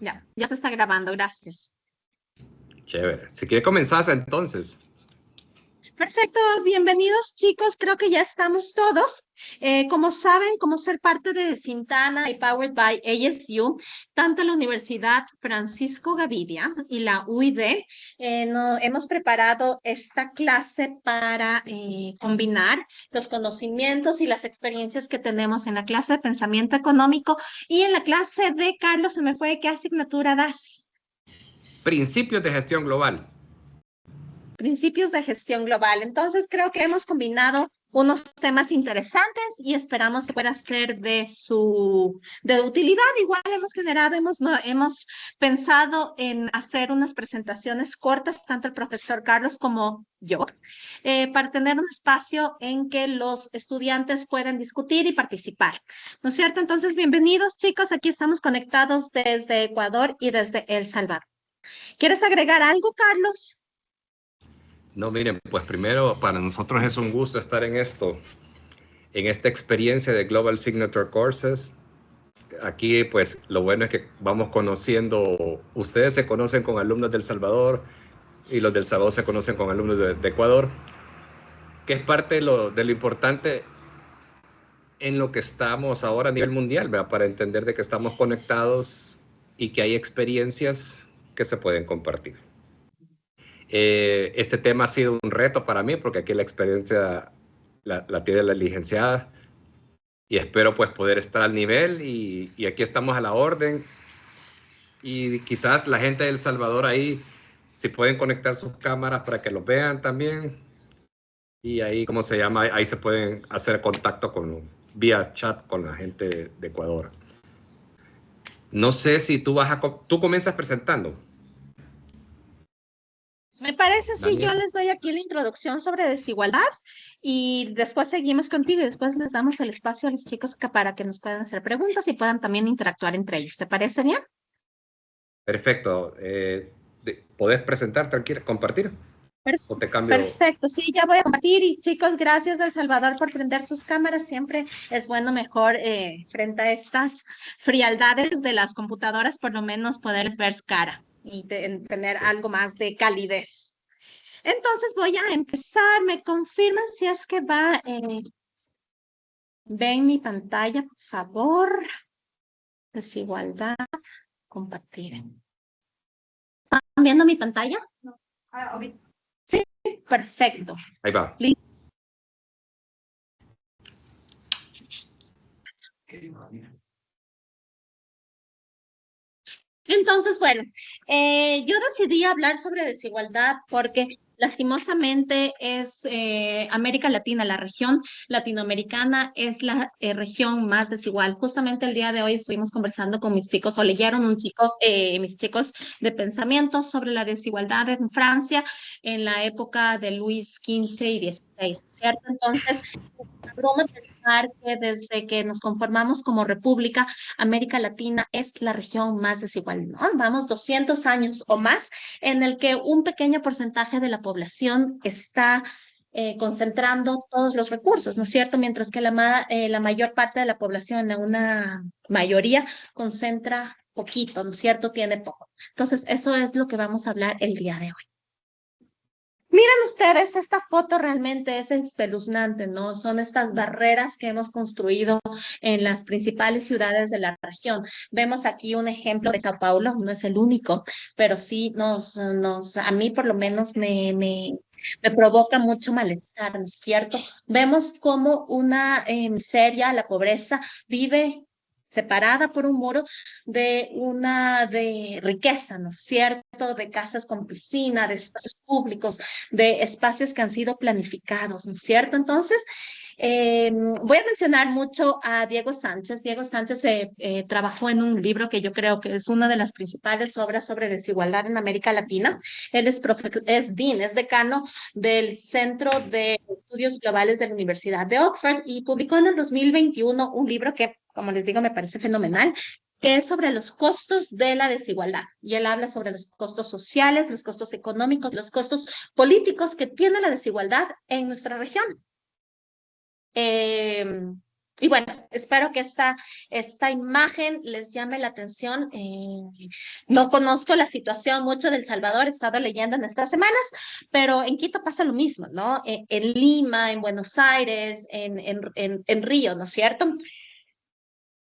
Ya se está grabando, gracias. Chévere. Si quiere comenzar entonces. Perfecto, bienvenidos chicos, creo que ya estamos todos. Como saben, como ser parte de Sintana y Powered by ASU, tanto la Universidad Francisco Gavidia y la UID, hemos preparado esta clase para combinar los conocimientos y las experiencias que tenemos en la clase de pensamiento económico y en la clase de Carlos, se me fue, ¿qué asignatura das? Principios de gestión global. Principios de gestión global. Entonces creo que hemos combinado unos temas interesantes y esperamos que pueda ser de utilidad. Igual hemos pensado en hacer unas presentaciones cortas, tanto el profesor Carlos como yo, para tener un espacio en que los estudiantes puedan discutir y participar. ¿No es cierto? Entonces, bienvenidos chicos, aquí estamos conectados desde Ecuador y desde El Salvador. ¿Quieres agregar algo, Carlos? No, miren, pues primero para nosotros es un gusto estar en esta experiencia de Global Signature Courses. Aquí pues lo bueno es que vamos conociendo, ustedes se conocen con alumnos del Salvador y los del Salvador se conocen con alumnos de Ecuador, que es parte de lo importante en lo que estamos ahora a nivel mundial, ¿verdad? Para entender de que estamos conectados y que hay experiencias que se pueden compartir. Este tema ha sido un reto para mí porque aquí la experiencia la tiene la licenciada y espero pues poder estar al nivel y aquí estamos a la orden y quizás la gente de El Salvador ahí si pueden conectar sus cámaras para que los vean también y ahí, ¿cómo se llama? Ahí se pueden hacer contacto vía chat con la gente de Ecuador. No sé si tú comienzas presentando. Me parece, sí, Daniel. yo les doy aquí la introducción sobre desigualdad y después seguimos contigo y después les damos el espacio a los chicos para que nos puedan hacer preguntas y puedan también interactuar entre ellos. ¿Te parece bien? Perfecto. ¿Podés presentar, tranquila, compartir? ¿O te cambio? Perfecto, sí, ya voy a compartir y chicos, gracias El Salvador por prender sus cámaras. Siempre es bueno mejor frente a estas frialdades de las computadoras, por lo menos poder ver su cara y tener algo más de calidez. Entonces voy a empezar. ¿Me confirman si es que ven mi pantalla, por favor? Desigualdad, compartir. ¿Están viendo mi pantalla? No. Sí, perfecto. Ahí va. Entonces, bueno, yo decidí hablar sobre desigualdad porque lastimosamente es América Latina, la región latinoamericana es la región más desigual. Justamente el día de hoy estuvimos conversando con mis chicos, o leyeron mis chicos de pensamiento sobre la desigualdad en Francia en la época de Luis XV y XVI, ¿cierto? Entonces, broma pensar que desde que nos conformamos como república, América Latina es la región más desigual, ¿no? Vamos 200 años o más en el que un pequeño porcentaje de la población está concentrando todos los recursos, ¿no es cierto? Mientras que la mayor parte de la población, una mayoría, concentra poquito, ¿no es cierto? Tiene poco. Entonces, eso es lo que vamos a hablar el día de hoy. Miren ustedes, esta foto realmente es espeluznante, ¿no? Son estas barreras que hemos construido en las principales ciudades de la región. Vemos aquí un ejemplo de Sao Paulo, no es el único, pero sí a mí por lo menos me provoca mucho malestar, ¿no es cierto? Vemos cómo una miseria, la pobreza, vive separada por un muro de riqueza, ¿no es cierto? De casas con piscina, de espacios públicos, de espacios que han sido planificados, ¿no es cierto? Entonces, voy a mencionar mucho a Diego Sánchez. Diego Sánchez trabajó en un libro que yo creo que es una de las principales obras sobre desigualdad en América Latina. Él es decano del Centro de Estudios Globales de la Universidad de Oxford y publicó en el 2021 un libro que, como les digo, me parece fenomenal, que es sobre los costos de la desigualdad. Y él habla sobre los costos sociales, los costos económicos, los costos políticos que tiene la desigualdad en nuestra región. Y bueno, espero que esta imagen les llame la atención. No conozco la situación mucho de El Salvador, he estado leyendo en estas semanas, pero en Quito pasa lo mismo, ¿no? En Lima, en Buenos Aires, en Río, ¿no es cierto?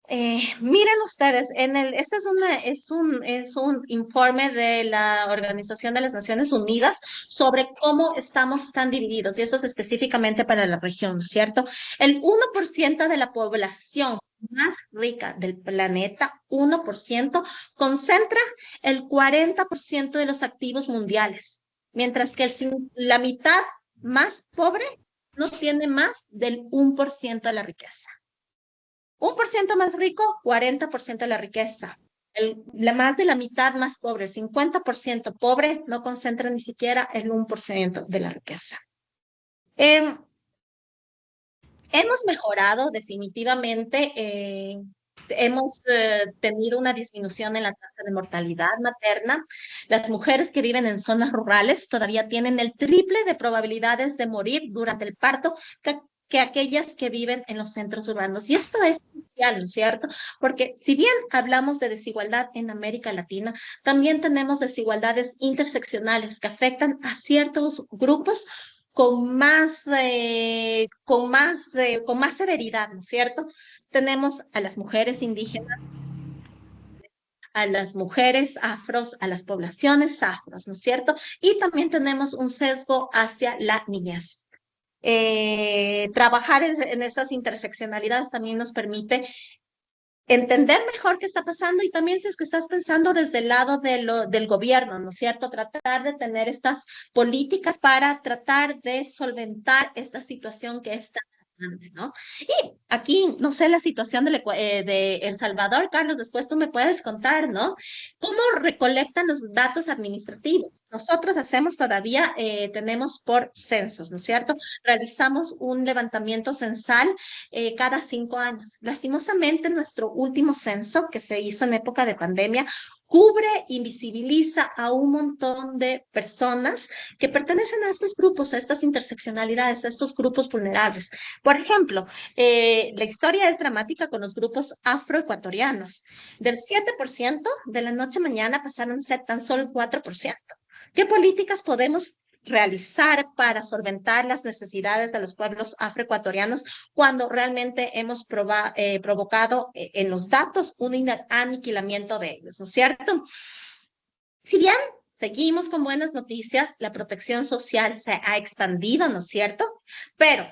Miren ustedes, este es un informe de la Organización de las Naciones Unidas sobre cómo estamos tan divididos, y eso es específicamente para la región, ¿no es cierto? El 1% de la población más rica del planeta, 1%, concentra el 40% de los activos mundiales, mientras que la mitad más pobre no tiene más del 1% de la riqueza. 1% más rico, 40% de la riqueza. Más de la mitad más pobre, 50% pobre, no concentra ni siquiera el 1% de la riqueza. Eh, Hemos mejorado definitivamente, hemos tenido una disminución en la tasa de mortalidad materna. Las mujeres que viven en zonas rurales todavía tienen el triple de probabilidades de morir durante el parto que aquellas que viven en los centros urbanos. Y esto es crucial, ¿no es cierto? Porque si bien hablamos de desigualdad en América Latina, también tenemos desigualdades interseccionales que afectan a ciertos grupos con más severidad, ¿no es cierto? Tenemos a las mujeres indígenas, a las mujeres afros, a las poblaciones afros, ¿no es cierto? Y también tenemos un sesgo hacia la niñez. Trabajar en estas interseccionalidades también nos permite entender mejor qué está pasando, y también si es que estás pensando desde el lado del gobierno, ¿no es cierto? Tratar de tener estas políticas para tratar de solventar esta situación que está grande, ¿no? Y aquí, no sé, la situación de El Salvador, Carlos, después tú me puedes contar, ¿no? ¿Cómo recolectan los datos administrativos? Nosotros hacemos todavía, tenemos por censos, ¿no es cierto? Realizamos un levantamiento censal cada 5 años. Lastimosamente, nuestro último censo, que se hizo en época de pandemia, cubre, invisibiliza a un montón de personas que pertenecen a estos grupos, a estas interseccionalidades, a estos grupos vulnerables. Por ejemplo, la historia es dramática con los grupos afroecuatorianos. Del 7%, de la noche a mañana pasaron a ser tan solo el 4%. ¿Qué políticas podemos realizar para solventar las necesidades de los pueblos afroecuatorianos cuando realmente hemos provocado en los datos un aniquilamiento de ellos, ¿no es cierto? Si bien seguimos con buenas noticias, la protección social se ha expandido, ¿no es cierto? Pero,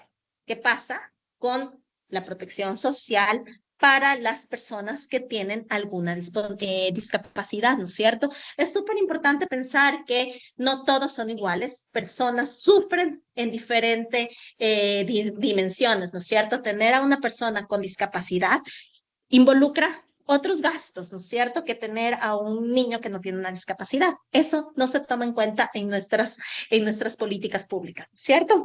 ¿qué pasa con la protección social para las personas que tienen alguna discapacidad, ¿no es cierto? Es súper importante pensar que no todos son iguales, personas sufren en diferentes dimensiones, ¿no es cierto? Tener a una persona con discapacidad involucra otros gastos, ¿no es cierto?, que tener a un niño que no tiene una discapacidad. Eso no se toma en cuenta en nuestras políticas públicas, ¿cierto?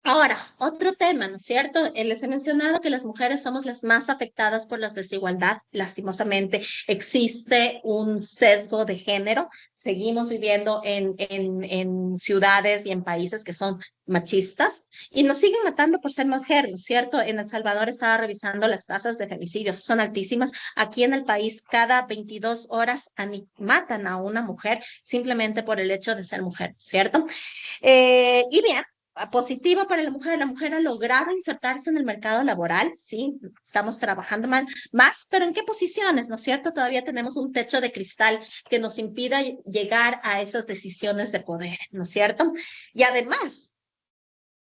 Ahora, otro tema, ¿no es cierto? Les he mencionado que las mujeres somos las más afectadas por la desigualdad. Lastimosamente, existe un sesgo de género. Seguimos viviendo en ciudades y en países que son machistas y nos siguen matando por ser mujer, ¿no es cierto? En El Salvador estaba revisando las tasas de femicidios, son altísimas. Aquí en el país, cada 22 horas matan a una mujer simplemente por el hecho de ser mujer, ¿cierto? Y bien, positiva para la mujer ha logrado insertarse en el mercado laboral, sí, estamos trabajando más, pero ¿en qué posiciones? ¿No es cierto? Todavía tenemos un techo de cristal que nos impida llegar a esas decisiones de poder, ¿no es cierto? Y además,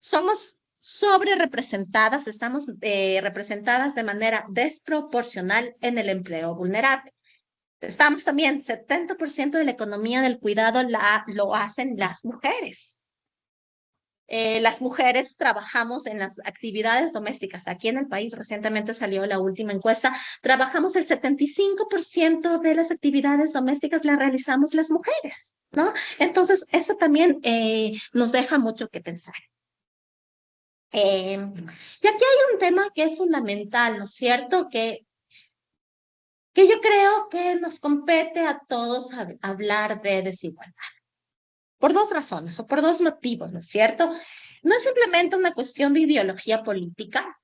somos sobre representadas, estamos representadas de manera desproporcional en el empleo vulnerable. Estamos también, 70% de la economía del cuidado lo hacen las mujeres. Las mujeres trabajamos en las actividades domésticas. Aquí en el país recientemente salió la última encuesta. Trabajamos el 75% de las actividades domésticas las realizamos las mujeres, ¿no? Entonces, eso también nos deja mucho que pensar. Y aquí hay un tema que es fundamental, ¿no es cierto? Que yo creo que nos compete a todos hablar de desigualdad. Por dos razones o por dos motivos, ¿no es cierto? No es simplemente una cuestión de ideología política.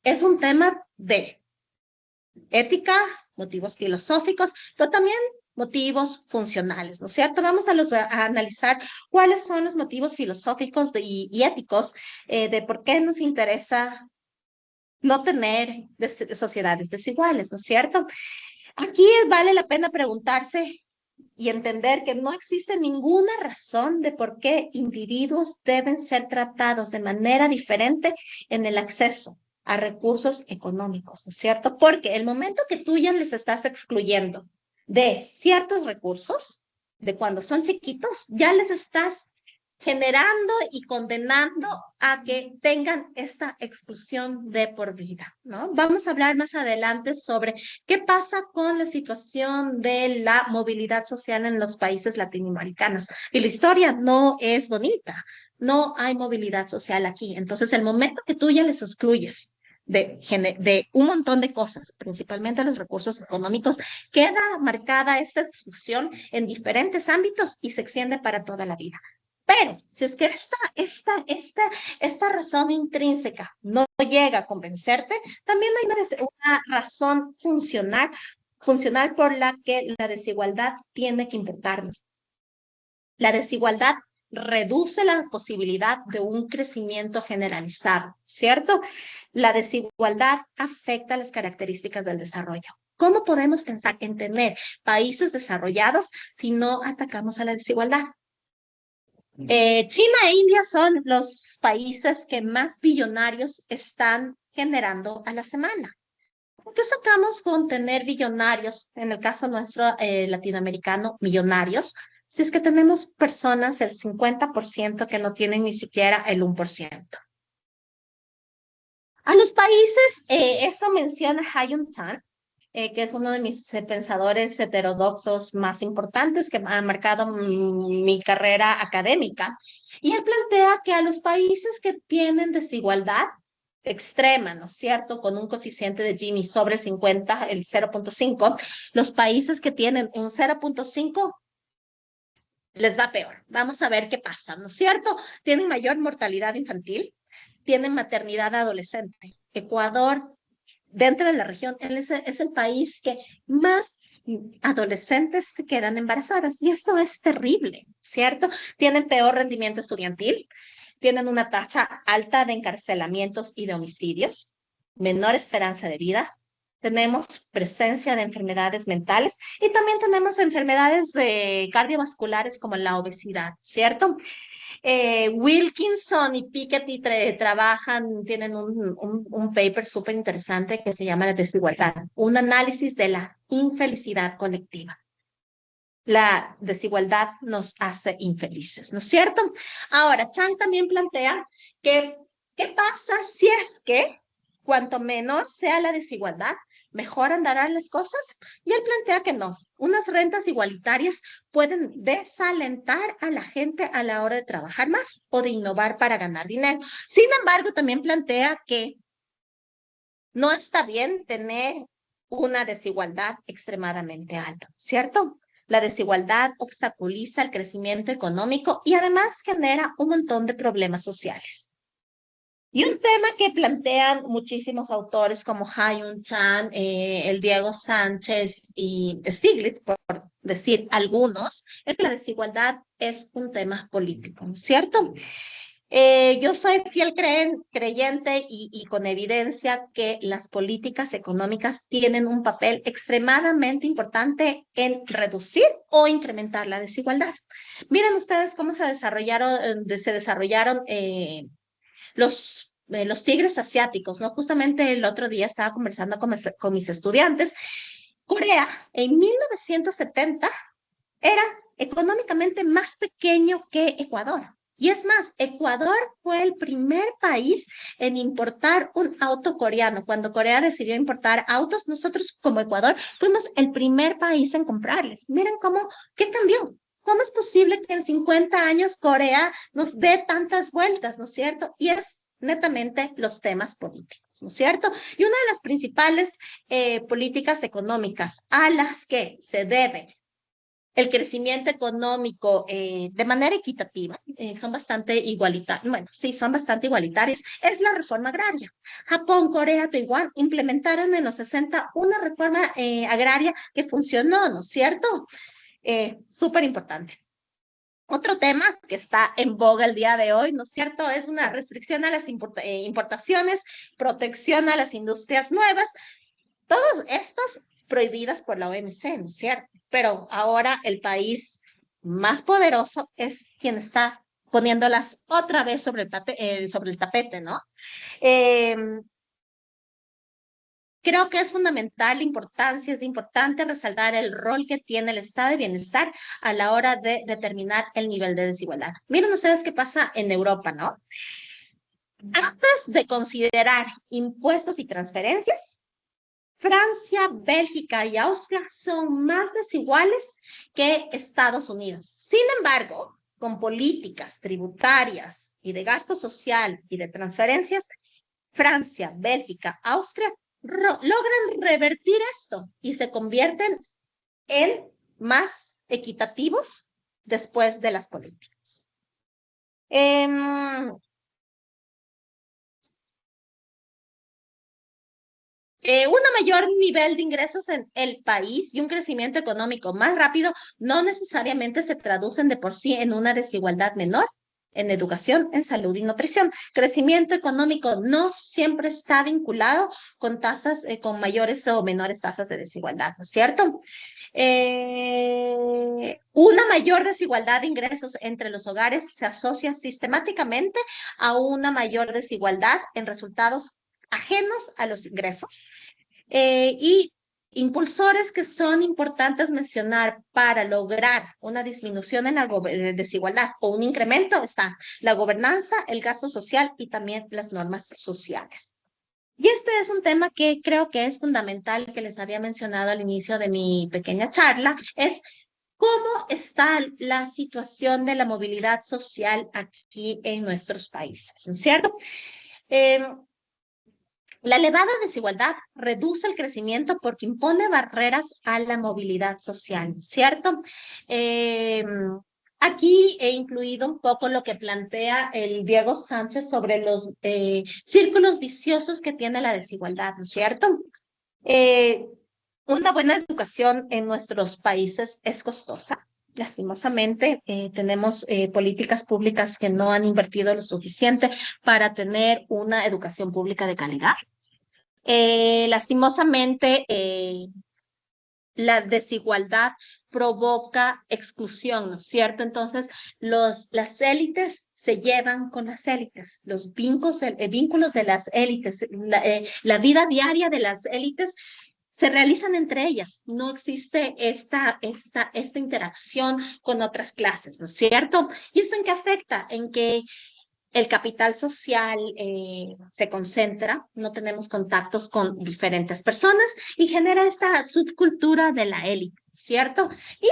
es un tema de ética, motivos filosóficos, pero también motivos funcionales, ¿no es cierto? Vamos a analizar cuáles son los motivos filosóficos y éticos de por qué nos interesa no tener sociedades desiguales, ¿no es cierto? Aquí vale la pena preguntarse y entender que no existe ninguna razón de por qué individuos deben ser tratados de manera diferente en el acceso a recursos económicos, ¿no es cierto? Porque el momento que tú ya les estás excluyendo de ciertos recursos, de cuando son chiquitos, ya les estás generando y condenando a que tengan esta exclusión de por vida, ¿no? Vamos a hablar más adelante sobre qué pasa con la situación de la movilidad social en los países latinoamericanos. Y la historia no es bonita, no hay movilidad social aquí. Entonces, el momento que tú ya les excluyes de un montón de cosas, principalmente los recursos económicos, queda marcada esta exclusión en diferentes ámbitos y se extiende para toda la vida. Pero si es que esta razón intrínseca no llega a convencerte, también hay una razón funcional por la que la desigualdad tiene que importarnos. La desigualdad reduce la posibilidad de un crecimiento generalizado, ¿cierto? La desigualdad afecta las características del desarrollo. ¿Cómo podemos pensar en tener países desarrollados si no atacamos a la desigualdad? China e India son los países que más billonarios están generando a la semana. ¿Qué sacamos con tener billonarios, en el caso nuestro latinoamericano, millonarios, si es que tenemos personas, el 50% que no tienen ni siquiera el 1%? A los países, esto menciona Hayun Chan, que es uno de mis pensadores heterodoxos más importantes que ha marcado mi carrera académica. Y él plantea que a los países que tienen desigualdad extrema, ¿no es cierto?, con un coeficiente de Gini sobre 50, el 0.5, los países que tienen un 0.5 les va peor. Vamos a ver qué pasa, ¿no es cierto? Tienen mayor mortalidad infantil, tienen maternidad adolescente. Ecuador, dentro de la región, él es el país que más adolescentes se quedan embarazadas y eso es terrible, ¿cierto? Tienen peor rendimiento estudiantil, tienen una tasa alta de encarcelamientos y de homicidios, menor esperanza de vida, tenemos presencia de enfermedades mentales y también tenemos enfermedades cardiovasculares como la obesidad, ¿cierto? Wilkinson y Piketty tienen un paper súper interesante que se llama La desigualdad, un análisis de la infelicidad colectiva. La desigualdad nos hace infelices, ¿no es cierto? Ahora, Chan también plantea que, ¿qué pasa si es que cuanto menor sea la desigualdad, mejor andarán las cosas? Y él plantea que no. Unas rentas igualitarias pueden desalentar a la gente a la hora de trabajar más o de innovar para ganar dinero. Sin embargo, también plantea que no está bien tener una desigualdad extremadamente alta, ¿cierto? La desigualdad obstaculiza el crecimiento económico y además genera un montón de problemas sociales. Y un tema que plantean muchísimos autores como Hayun Chan, el Diego Sánchez y Stiglitz, por decir algunos, es que la desigualdad es un tema político, ¿no es cierto? Yo soy fiel creyente y con evidencia que las políticas económicas tienen un papel extremadamente importante en reducir o incrementar la desigualdad. Miren ustedes cómo se desarrollaron los tigres asiáticos, ¿no? Justamente el otro día estaba conversando con mis estudiantes. Corea en 1970 era económicamente más pequeño que Ecuador. Y es más, Ecuador fue el primer país en importar un auto coreano. Cuando Corea decidió importar autos, nosotros como Ecuador fuimos el primer país en comprarles. Miren qué cambió. ¿Cómo es posible que en 50 años Corea nos dé tantas vueltas, ¿no es cierto? Y es netamente los temas políticos, ¿no es cierto? Y una de las principales políticas económicas a las que se debe el crecimiento económico de manera equitativa, son bastante igualitarios, bueno, sí, son bastante igualitarios, es la reforma agraria. Japón, Corea, Taiwán implementaron en los 60 una reforma agraria que funcionó, ¿no es cierto? Súper importante. Otro tema que está en boga el día de hoy, ¿no es cierto? Es una restricción a las importaciones, protección a las industrias nuevas, todos estos prohibidas por la OMC, ¿no es cierto? Pero ahora el país más poderoso es quien está poniéndolas otra vez sobre el tapete, ¿no? Eh, Creo que es fundamental la importancia, es importante resaltar el rol que tiene el estado de bienestar a la hora de determinar el nivel de desigualdad. Miren ustedes qué pasa en Europa, ¿no? Antes de considerar impuestos y transferencias, Francia, Bélgica y Austria son más desiguales que Estados Unidos. Sin embargo, con políticas tributarias y de gasto social y de transferencias, Francia, Bélgica, Austria logran revertir esto y se convierten en más equitativos después de las políticas. Un mayor nivel de ingresos en el país y un crecimiento económico más rápido no necesariamente se traducen de por sí en una desigualdad menor en educación, en salud y nutrición. Crecimiento económico no siempre está vinculado con tasas, con mayores o menores tasas de desigualdad, ¿no es cierto? Una mayor desigualdad de ingresos entre los hogares se asocia sistemáticamente a una mayor desigualdad en resultados ajenos a los ingresos. Y impulsores que son importantes mencionar para lograr una disminución en la desigualdad o un incremento están la gobernanza, el gasto social y también las normas sociales. Y este es un tema que creo que es fundamental, que les había mencionado al inicio de mi pequeña charla, es cómo está la situación de la movilidad social aquí en nuestros países, ¿no es cierto? La elevada desigualdad reduce el crecimiento porque impone barreras a la movilidad social, ¿cierto? Aquí he incluido un poco lo que plantea el Diego Sánchez sobre los círculos viciosos que tiene la desigualdad, ¿no es cierto? Eh, una buena educación en nuestros países es costosa. Lastimosamente, tenemos políticas públicas que no han invertido lo suficiente para tener una educación pública de calidad. Lastimosamente, la desigualdad provoca exclusión, ¿no es cierto? Entonces, las élites se llevan con las élites, los vínculos de las élites, la vida diaria de las élites se realizan entre ellas. No existe esta interacción con otras clases, ¿no es cierto? ¿Y eso en qué afecta? En que el capital social se concentra, no tenemos contactos con diferentes personas y genera esta subcultura de la élite, ¿cierto? Y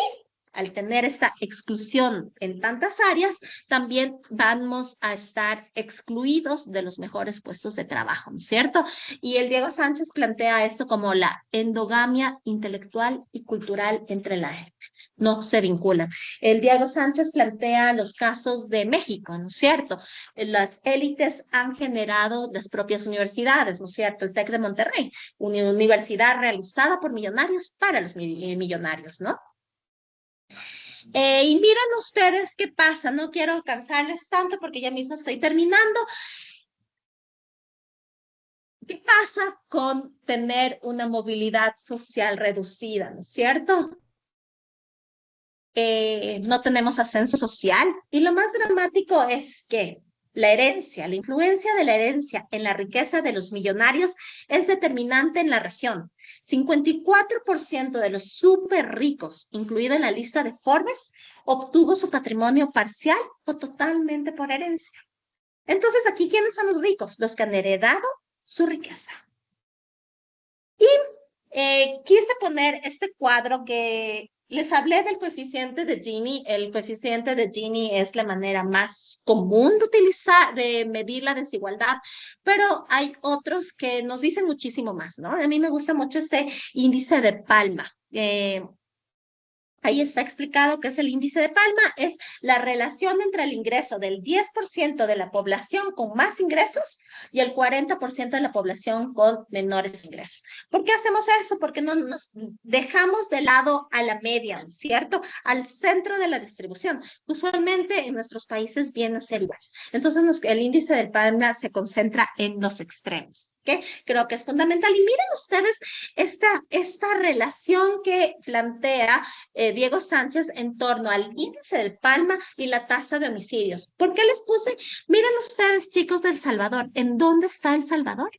al tener esta exclusión en tantas áreas, también vamos a estar excluidos de los mejores puestos de trabajo, ¿no es cierto? Y el Diego Sánchez plantea esto como la endogamia intelectual y cultural entre la élite. No se vinculan. El Diego Sánchez plantea los casos de México, ¿no es cierto? Las élites han generado las propias universidades, ¿no es cierto? El TEC de Monterrey, una universidad realizada por millonarios para los millonarios, ¿no? Y miren ustedes qué pasa, no quiero cansarles tanto porque ya mismo estoy terminando. ¿Qué pasa con tener una movilidad social reducida, ¿no es cierto? No tenemos ascenso social y lo más dramático es que la herencia, la influencia de la herencia en la riqueza de los millonarios es determinante en la región. 54% de los súper ricos, incluido en la lista de Forbes, obtuvo su patrimonio parcial o totalmente por herencia. Entonces, aquí, ¿quiénes son los ricos? Los que han heredado su riqueza. Y quise poner este cuadro que les hablé del coeficiente de Gini. El coeficiente de Gini es la manera más común de utilizar, de medir la desigualdad, pero hay otros que nos dicen muchísimo más, ¿no? A mí me gusta mucho este índice de Palma. Ahí está explicado qué es el índice de Palma, es la relación entre el ingreso del 10% de la población con más ingresos y el 40% de la población con menores ingresos. ¿Por qué hacemos eso? Porque no nos dejamos de lado a la media, ¿cierto? Al centro de la distribución. Usualmente en nuestros países viene a ser igual. Entonces el índice del Palma se concentra en los extremos. ¿Okay? Creo que es fundamental. Y miren ustedes esta relación que plantea Diego Sánchez en torno al índice del Palma y la tasa de homicidios. ¿Por qué les puse? Miren ustedes, chicos del Salvador, ¿en dónde está El Salvador?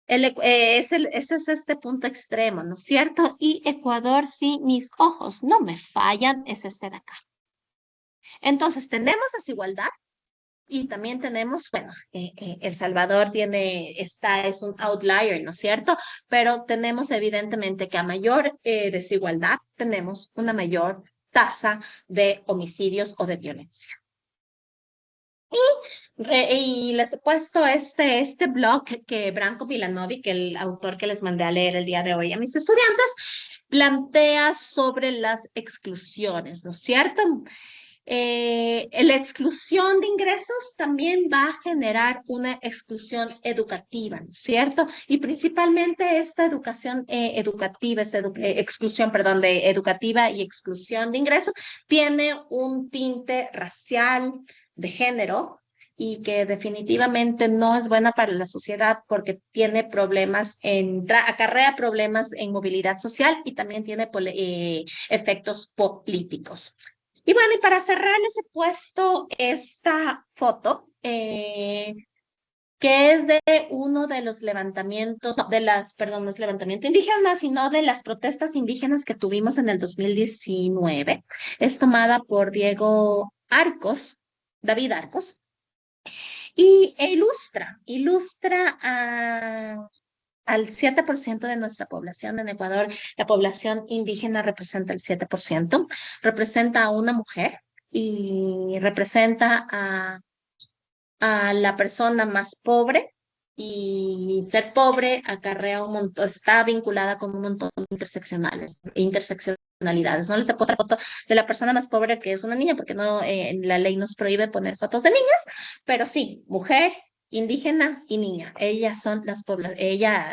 Ese es este punto extremo, ¿no es cierto? Y Ecuador, sí, mis ojos no me fallan, es este de acá. Entonces, tenemos desigualdad. Y también tenemos, bueno, El Salvador es un outlier, ¿no es cierto? Pero tenemos evidentemente que a mayor desigualdad tenemos una mayor tasa de homicidios o de violencia. Y les he puesto este blog que Branko Milanovic, el autor que les mandé a leer el día de hoy a mis estudiantes, plantea sobre las exclusiones, ¿no es cierto? La exclusión de ingresos también va a generar una exclusión educativa, ¿no es cierto? Y principalmente esta educación educativa, exclusión, perdón, de educativa y exclusión de ingresos, tiene un tinte racial, de género, y que definitivamente no es buena para la sociedad porque tiene acarrea problemas en movilidad social y también tiene efectos políticos. Y bueno, y para cerrar les he puesto esta foto, que es de uno de los levantamientos, no, perdón, no es levantamiento indígena, sino de las protestas indígenas que tuvimos en el 2019. Es tomada por David Arcos, y ilustra al 7% de nuestra población en Ecuador. La población indígena representa el 7%, representa a una mujer y representa a la persona más pobre, y ser pobre acarrea un montón, está vinculada con un montón de interseccionalidades. No les he puesto la foto de la persona más pobre, que es una niña, porque no, la ley nos prohíbe poner fotos de niñas, pero sí, mujer, indígena y niña. Ella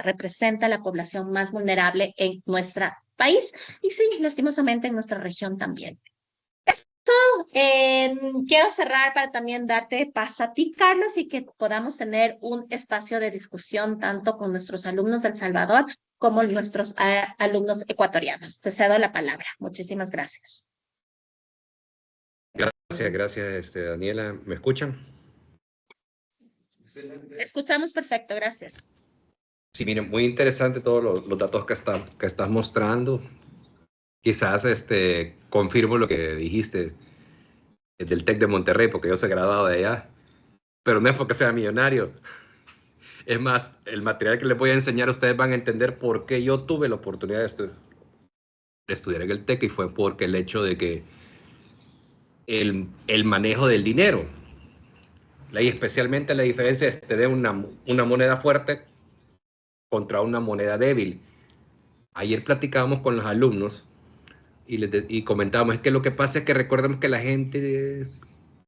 representa la población más vulnerable en nuestro país y sí, lastimosamente en nuestra región también. Quiero cerrar para también darte paso a ti, Carlos, y que podamos tener un espacio de discusión tanto con nuestros alumnos del Salvador como nuestros alumnos ecuatorianos. Te cedo la palabra. Muchísimas gracias. Gracias, Daniela. ¿Me escuchan? Escuchamos perfecto, gracias. Sí, miren, muy interesante todos los datos que estás mostrando. Quizás confirmo lo que dijiste del TEC de Monterrey, porque yo soy graduado de allá, pero no es porque sea millonario. Es más, el material que les voy a enseñar, ustedes van a entender por qué yo tuve la oportunidad de estudiar en el TEC, y fue porque el hecho de que el manejo del dinero, y especialmente la diferencia de una moneda fuerte contra una moneda débil. Ayer platicábamos con los alumnos y comentábamos, es que lo que pasa es que recordemos que la gente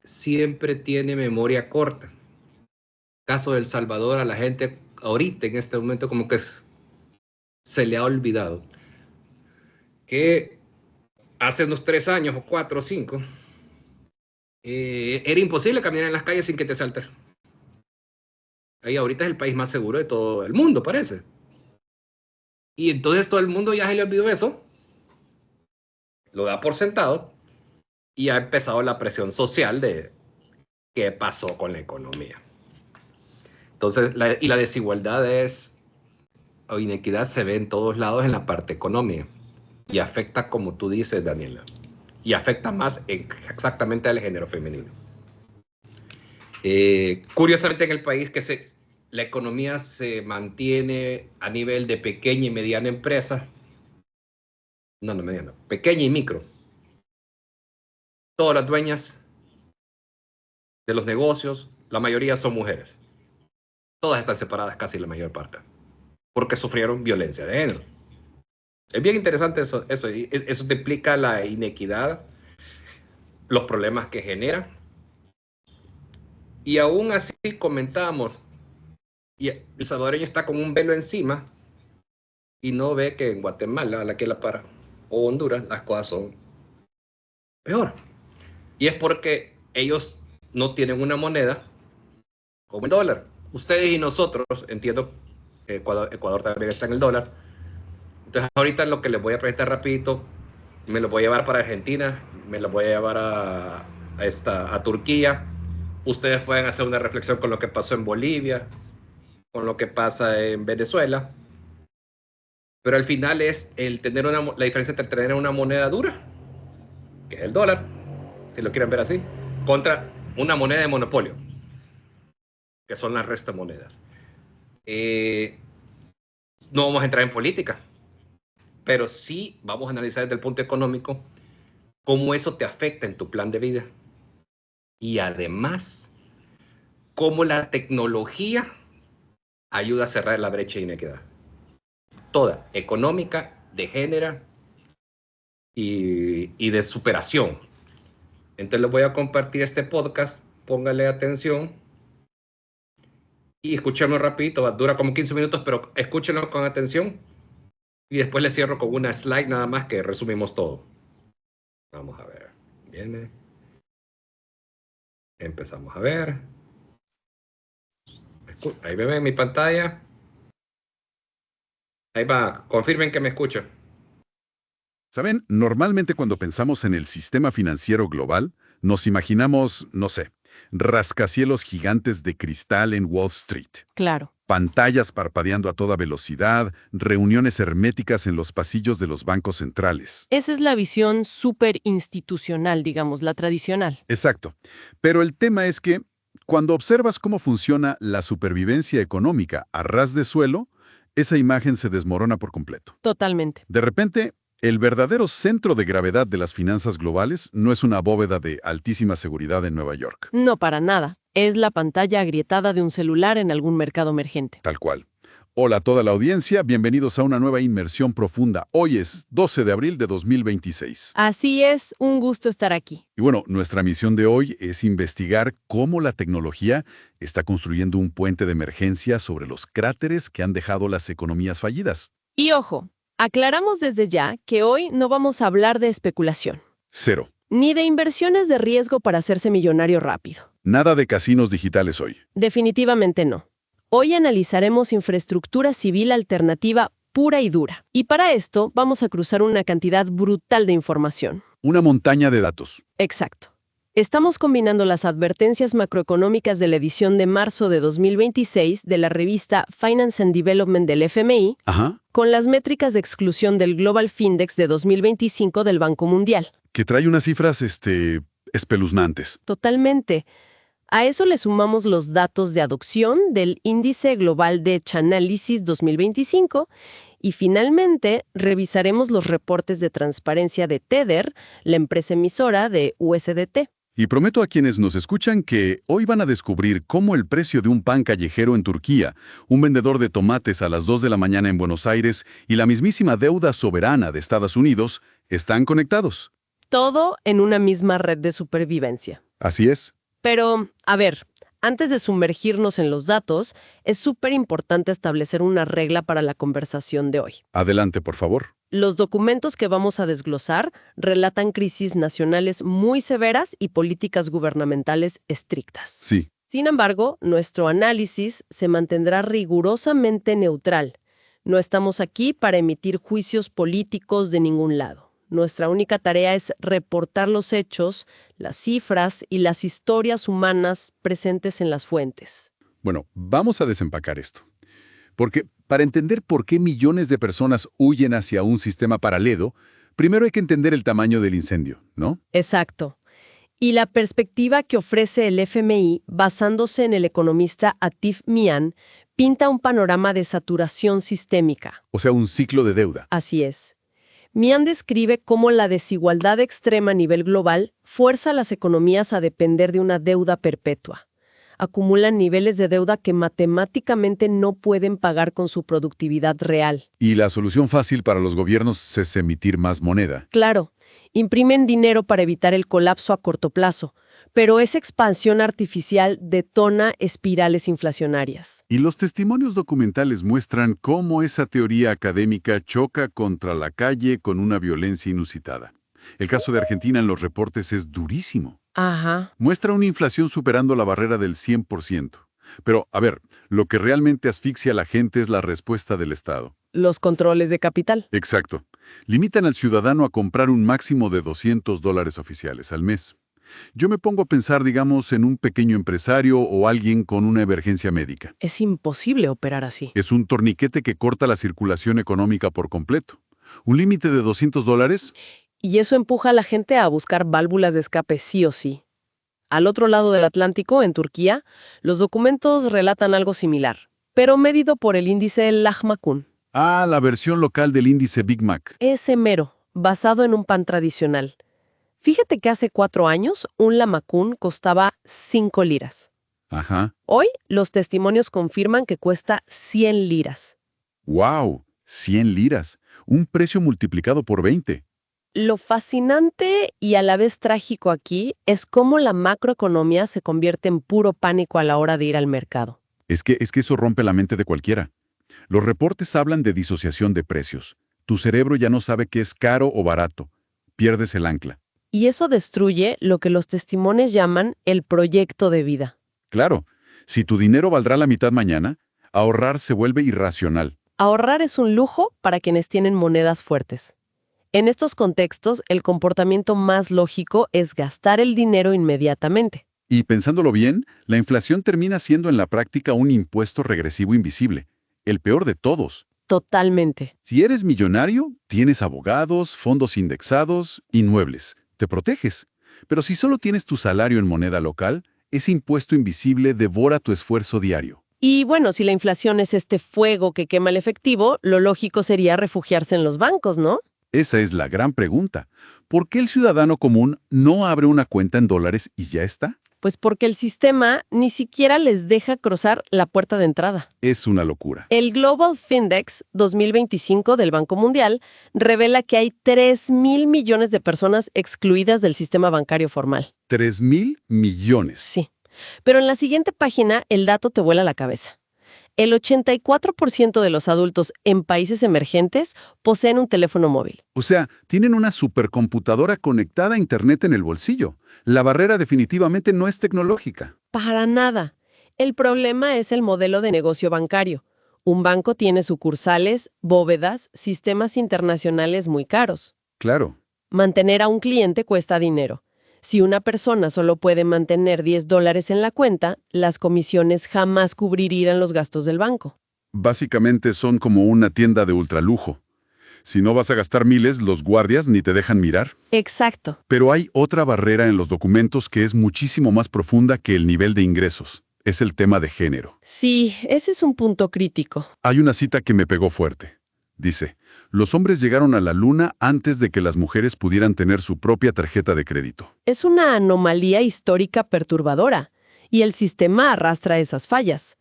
siempre tiene memoria corta. Caso de El Salvador, a la gente ahorita en este momento como que se le ha olvidado que hace unos 3 años o 4 o 5 era imposible caminar en las calles sin que te salten. Ahí ahorita es el país más seguro de todo el mundo, parece. Y entonces todo el mundo ya se le olvidó eso, lo da por sentado, y ha empezado la presión social de qué pasó con la economía. Entonces, la desigualdad o inequidad se ve en todos lados en la parte económica, y afecta, como tú dices, Daniela, y afecta más exactamente al género femenino. Curiosamente, en el país la economía se mantiene a nivel de pequeña y mediana empresa, no mediana, pequeña y micro. Todas las dueñas de los negocios, la mayoría son mujeres. Todas están separadas, casi la mayor parte, porque sufrieron violencia de género. Es bien interesante eso. Eso te implica la inequidad, los problemas que genera. Y aún así comentábamos, y el salvadoreño está con un velo encima y no ve que en Guatemala, la que la para, o Honduras, las cosas son peor. Y es porque ellos no tienen una moneda como el dólar. Ustedes y nosotros, entiendo, Ecuador también está en el dólar. Entonces ahorita lo que les voy a presentar rapidito, me lo voy a llevar para Argentina, me lo voy a llevar a Turquía. Ustedes pueden hacer una reflexión con lo que pasó en Bolivia, con lo que pasa en Venezuela. Pero al final es la diferencia entre tener una moneda dura, que es el dólar, si lo quieren ver así, contra una moneda de monopolio, que son las restas monedas. No vamos a entrar en política, pero sí vamos a analizar desde el punto económico cómo eso te afecta en tu plan de vida. Y además, cómo la tecnología ayuda a cerrar la brecha de inequidad. Toda, económica, de género y de superación. Entonces les voy a compartir este podcast, póngale atención y escúchenlo rapidito, dura como 15 minutos, pero escúchenlo con atención y después les cierro con una slide nada más que resumimos todo. Vamos a ver, viene. Empezamos a ver. Ahí me ven en mi pantalla. Ahí va, confirmen que me escuchan. Saben, normalmente cuando pensamos en el sistema financiero global, nos imaginamos, no sé, rascacielos gigantes de cristal en Wall Street, Claro. pantallas parpadeando a toda velocidad, reuniones herméticas en los pasillos de los bancos centrales. Esa es la visión súper institucional, digamos, la tradicional. Exacto. Pero el tema es que, cuando observas cómo funciona la supervivencia económica a ras de suelo, esa imagen se desmorona por completo. Totalmente. De repente, el verdadero centro de gravedad de las finanzas globales no es una bóveda de altísima seguridad en Nueva York. No para nada. Es la pantalla agrietada de un celular en algún mercado emergente. Tal cual. Hola a toda la audiencia, bienvenidos a una nueva inmersión profunda. Hoy es 12 de abril de 2026. Así es, un gusto estar aquí. Y bueno, nuestra misión de hoy es investigar cómo la tecnología está construyendo un puente de emergencia sobre los cráteres que han dejado las economías fallidas. Y ojo, aclaramos desde ya que hoy no vamos a hablar de especulación, Cero. ni de inversiones de riesgo para hacerse millonario rápido. Nada de casinos digitales hoy. Definitivamente no. Hoy analizaremos infraestructura civil alternativa pura y dura. Y para esto vamos a cruzar una cantidad brutal de información. Una montaña de datos. Exacto. Estamos combinando las advertencias macroeconómicas de la edición de marzo de 2026 de la revista Finance and Development del FMI Ajá. con las métricas de exclusión del Global Findex de 2025 del Banco Mundial. Que trae unas cifras, espeluznantes. Totalmente. A eso le sumamos los datos de adopción del Índice Global de Chanálisis 2025 y finalmente revisaremos los reportes de transparencia de Tether, la empresa emisora de USDT. Y prometo a quienes nos escuchan que hoy van a descubrir cómo el precio de un pan callejero en Turquía, un vendedor de tomates a las 2 de la mañana en Buenos Aires y la mismísima deuda soberana de Estados Unidos están conectados. Todo en una misma red de supervivencia. Así es. Pero, a ver, antes de sumergirnos en los datos, es súper importante establecer una regla para la conversación de hoy. Adelante, por favor. Los documentos que vamos a desglosar relatan crisis nacionales muy severas y políticas gubernamentales estrictas. Sí. Sin embargo, nuestro análisis se mantendrá rigurosamente neutral. No estamos aquí para emitir juicios políticos de ningún lado. Nuestra única tarea es reportar los hechos, las cifras y las historias humanas presentes en las fuentes. Bueno, vamos a desempacar esto. Porque para entender por qué millones de personas huyen hacia un sistema paralelo, primero hay que entender el tamaño del incendio, ¿no? Exacto. Y la perspectiva que ofrece el FMI, basándose en el economista Atif Mian, pinta un panorama de saturación sistémica. O sea, un ciclo de deuda. Así es. Mian describe cómo la desigualdad extrema a nivel global fuerza a las economías a depender de una deuda perpetua. Acumulan niveles de deuda que matemáticamente no pueden pagar con su productividad real. Y la solución fácil para los gobiernos es emitir más moneda. Claro, imprimen dinero para evitar el colapso a corto plazo, pero esa expansión artificial detona espirales inflacionarias. Y los testimonios documentales muestran cómo esa teoría académica choca contra la calle con una violencia inusitada. El caso de Argentina en los reportes es durísimo. Ajá. Muestra una inflación superando la barrera del 100%. Pero, a ver, lo que realmente asfixia a la gente es la respuesta del Estado. Los controles de capital. Exacto. Limitan al ciudadano a comprar un máximo de $200 oficiales al mes. Yo me pongo a pensar, digamos, en un pequeño empresario o alguien con una emergencia médica. Es imposible operar así. Es un torniquete que corta la circulación económica por completo. Un límite de $200. Y eso empuja a la gente a buscar válvulas de escape sí o sí. Al otro lado del Atlántico, en Turquía, los documentos relatan algo similar, pero medido por el índice Lahmacun. Ah, la versión local del índice Big Mac. Ese mero, basado en un pan tradicional. Fíjate que hace 4 años un lahmacun costaba 5 liras. Ajá. Hoy los testimonios confirman que cuesta 100 liras. ¡Wow! 100 liras. Un precio multiplicado por 20. Lo fascinante y a la vez trágico aquí es cómo la macroeconomía se convierte en puro pánico a la hora de ir al mercado. Es que eso rompe la mente de cualquiera. Los reportes hablan de disociación de precios. Tu cerebro ya no sabe qué es caro o barato. Pierdes el ancla. Y eso destruye lo que los testimonios llaman el proyecto de vida. Claro, si tu dinero valdrá la mitad mañana, ahorrar se vuelve irracional. Ahorrar es un lujo para quienes tienen monedas fuertes. En estos contextos, el comportamiento más lógico es gastar el dinero inmediatamente. Y pensándolo bien, la inflación termina siendo en la práctica un impuesto regresivo invisible, el peor de todos. Totalmente. Si eres millonario, tienes abogados, fondos indexados, inmuebles. Te proteges. Pero si solo tienes tu salario en moneda local, ese impuesto invisible devora tu esfuerzo diario. Y bueno, si la inflación es este fuego que quema el efectivo, lo lógico sería refugiarse en los bancos, ¿no? Esa es la gran pregunta. ¿Por qué el ciudadano común no abre una cuenta en dólares y ya está? Pues porque el sistema ni siquiera les deja cruzar la puerta de entrada. Es una locura. El Global Findex 2025 del Banco Mundial revela que hay 3,000 millones de personas excluidas del sistema bancario formal. 3,000 millones. Sí, pero en la siguiente página el dato te vuela la cabeza. El 84% de los adultos en países emergentes poseen un teléfono móvil. O sea, tienen una supercomputadora conectada a Internet en el bolsillo. La barrera definitivamente no es tecnológica. Para nada. El problema es el modelo de negocio bancario. Un banco tiene sucursales, bóvedas, sistemas internacionales muy caros. Claro. Mantener a un cliente cuesta dinero. Si una persona solo puede mantener $10 en la cuenta, las comisiones jamás cubrirían los gastos del banco. Básicamente son como una tienda de ultralujo. Si no vas a gastar miles, los guardias ni te dejan mirar. Exacto. Pero hay otra barrera en los documentos que es muchísimo más profunda que el nivel de ingresos. Es el tema de género. Sí, ese es un punto crítico. Hay una cita que me pegó fuerte. Dice, los hombres llegaron a la luna antes de que las mujeres pudieran tener su propia tarjeta de crédito. Es una anomalía histórica perturbadora, y el sistema arrastra esas fallas.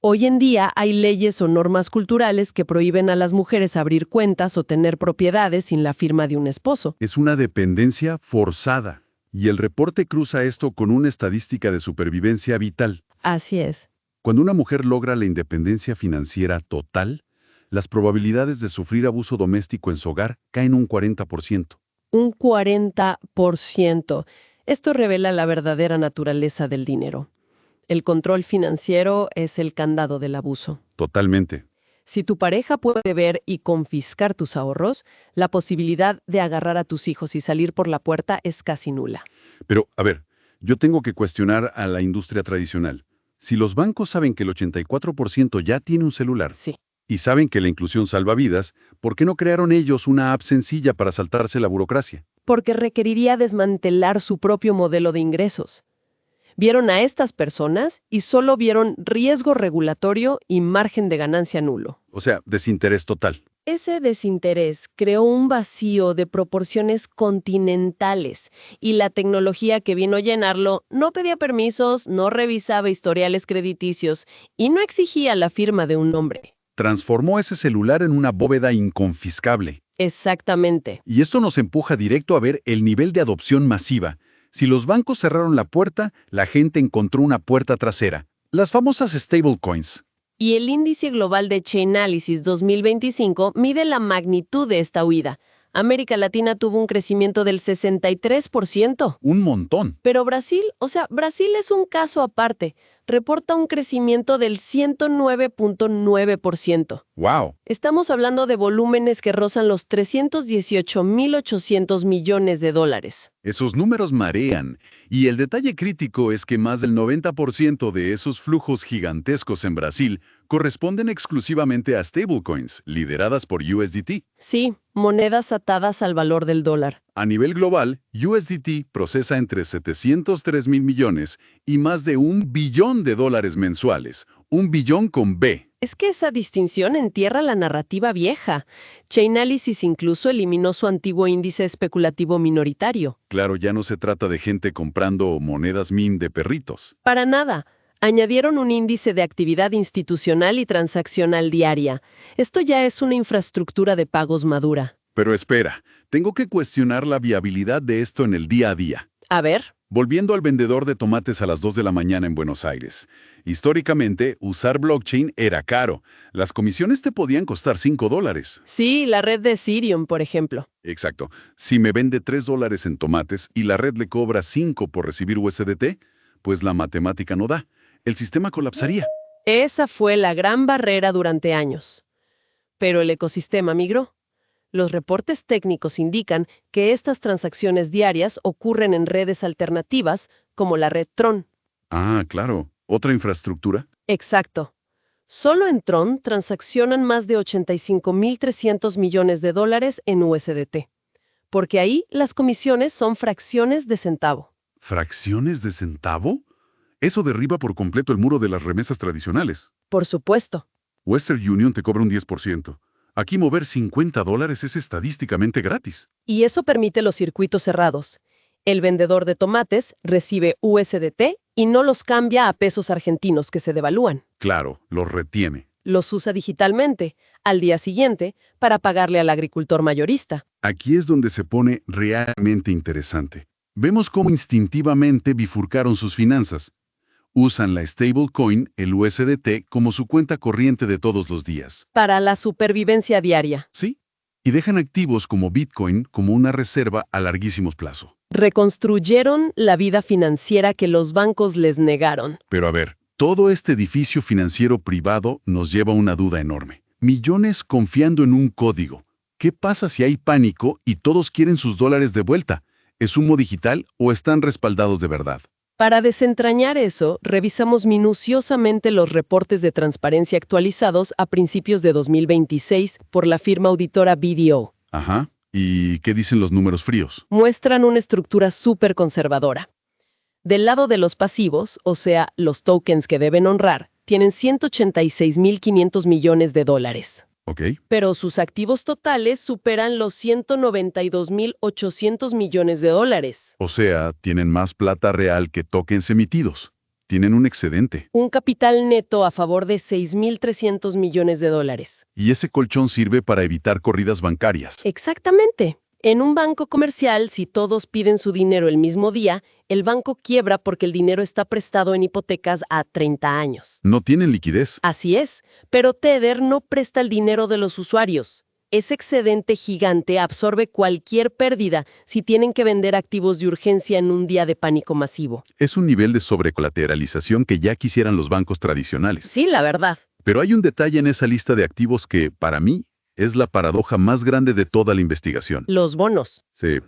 Hoy en día hay leyes o normas culturales que prohíben a las mujeres abrir cuentas o tener propiedades sin la firma de un esposo. Es una dependencia forzada. Y el reporte cruza esto con una estadística de supervivencia vital. Así es. Cuando una mujer logra la independencia financiera total, las probabilidades de sufrir abuso doméstico en su hogar caen un 40%. Un 40%. Esto revela la verdadera naturaleza del dinero. El control financiero es el candado del abuso. Totalmente. Si tu pareja puede ver y confiscar tus ahorros, la posibilidad de agarrar a tus hijos y salir por la puerta es casi nula. Pero, a ver, yo tengo que cuestionar a la industria tradicional. Si los bancos saben que el 84% ya tiene un celular, Sí. y saben que la inclusión salva vidas, ¿por qué no crearon ellos una app sencilla para saltarse la burocracia? Porque requeriría desmantelar su propio modelo de ingresos. Vieron a estas personas y solo vieron riesgo regulatorio y margen de ganancia nulo. O sea, desinterés total. Ese desinterés creó un vacío de proporciones continentales y la tecnología que vino a llenarlo no pedía permisos, no revisaba historiales crediticios y no exigía la firma de un nombre. Transformó ese celular en una bóveda inconfiscable. Exactamente. Y esto nos empuja directo a ver el nivel de adopción masiva. Si los bancos cerraron la puerta, la gente encontró una puerta trasera. Las famosas stablecoins. Y el índice global de Chainalysis 2025 mide la magnitud de esta huida. América Latina tuvo un crecimiento del 63%. Un montón. Pero Brasil es un caso aparte. Reporta un crecimiento del 109.9%. ¡Wow! Estamos hablando de volúmenes que rozan los 318.800 millones de dólares. Esos números marean. Y el detalle crítico es que más del 90% de esos flujos gigantescos en Brasil corresponden exclusivamente a stablecoins, lideradas por USDT. Sí, monedas atadas al valor del dólar. A nivel global, USDT procesa entre 703 mil millones y más de $1 billón mensuales. Un billón con B. Es que esa distinción entierra la narrativa vieja. Chainalysis incluso eliminó su antiguo índice especulativo minoritario. Claro, ya no se trata de gente comprando monedas meme de perritos. Para nada. Añadieron un índice de actividad institucional y transaccional diaria. Esto ya es una infraestructura de pagos madura. Pero espera, tengo que cuestionar la viabilidad de esto en el día a día. A ver. Volviendo al vendedor de tomates a las 2 de la mañana en Buenos Aires. Históricamente, usar blockchain era caro. Las comisiones te podían costar $5. Sí, la red de Ethereum, por ejemplo. Exacto. Si me vende $3 en tomates y la red le cobra 5 por recibir USDT, pues la matemática no da. El sistema colapsaría. Esa fue la gran barrera durante años. Pero el ecosistema migró. Los reportes técnicos indican que estas transacciones diarias ocurren en redes alternativas como la red Tron. Ah, claro. ¿Otra infraestructura? Exacto. Solo en Tron transaccionan más de 85.300 millones de dólares en USDT. Porque ahí las comisiones son fracciones de centavo. ¿Fracciones de centavo? Eso derriba por completo el muro de las remesas tradicionales. Por supuesto. Western Union te cobra un 10%. Aquí mover $50 es estadísticamente gratis. Y eso permite los circuitos cerrados. El vendedor de tomates recibe USDT y no los cambia a pesos argentinos que se devalúan. Claro, los retiene. Los usa digitalmente, al día siguiente, para pagarle al agricultor mayorista. Aquí es donde se pone realmente interesante. Vemos cómo instintivamente bifurcaron sus finanzas. Usan la stablecoin, el USDT, como su cuenta corriente de todos los días. Para la supervivencia diaria. ¿Sí? Y dejan activos como Bitcoin como una reserva a larguísimos plazo. Reconstruyeron la vida financiera que los bancos les negaron. Pero a ver, todo este edificio financiero privado nos lleva a una duda enorme. Millones confiando en un código. ¿Qué pasa si hay pánico y todos quieren sus dólares de vuelta? ¿Es humo digital o están respaldados de verdad? Para desentrañar eso, revisamos minuciosamente los reportes de transparencia actualizados a principios de 2026 por la firma auditora BDO. Ajá. ¿Y qué dicen los números fríos? Muestran una estructura súper conservadora. Del lado de los pasivos, o sea, los tokens que deben honrar, tienen 186.500 millones de dólares. Ok. Pero sus activos totales superan los 192.800 millones de dólares. O sea, tienen más plata real que tokens emitidos. Tienen un excedente. Un capital neto a favor de 6.300 millones de dólares. Y ese colchón sirve para evitar corridas bancarias. Exactamente. En un banco comercial, si todos piden su dinero el mismo día, el banco quiebra porque el dinero está prestado en hipotecas a 30 años. No tienen liquidez. Así es, pero Tether no presta el dinero de los usuarios. Ese excedente gigante absorbe cualquier pérdida si tienen que vender activos de urgencia en un día de pánico masivo. Es un nivel de sobrecolateralización que ya quisieran los bancos tradicionales. Sí, la verdad. Pero hay un detalle en esa lista de activos que, para mí, es la paradoja más grande de toda la investigación. Los bonos. Sí.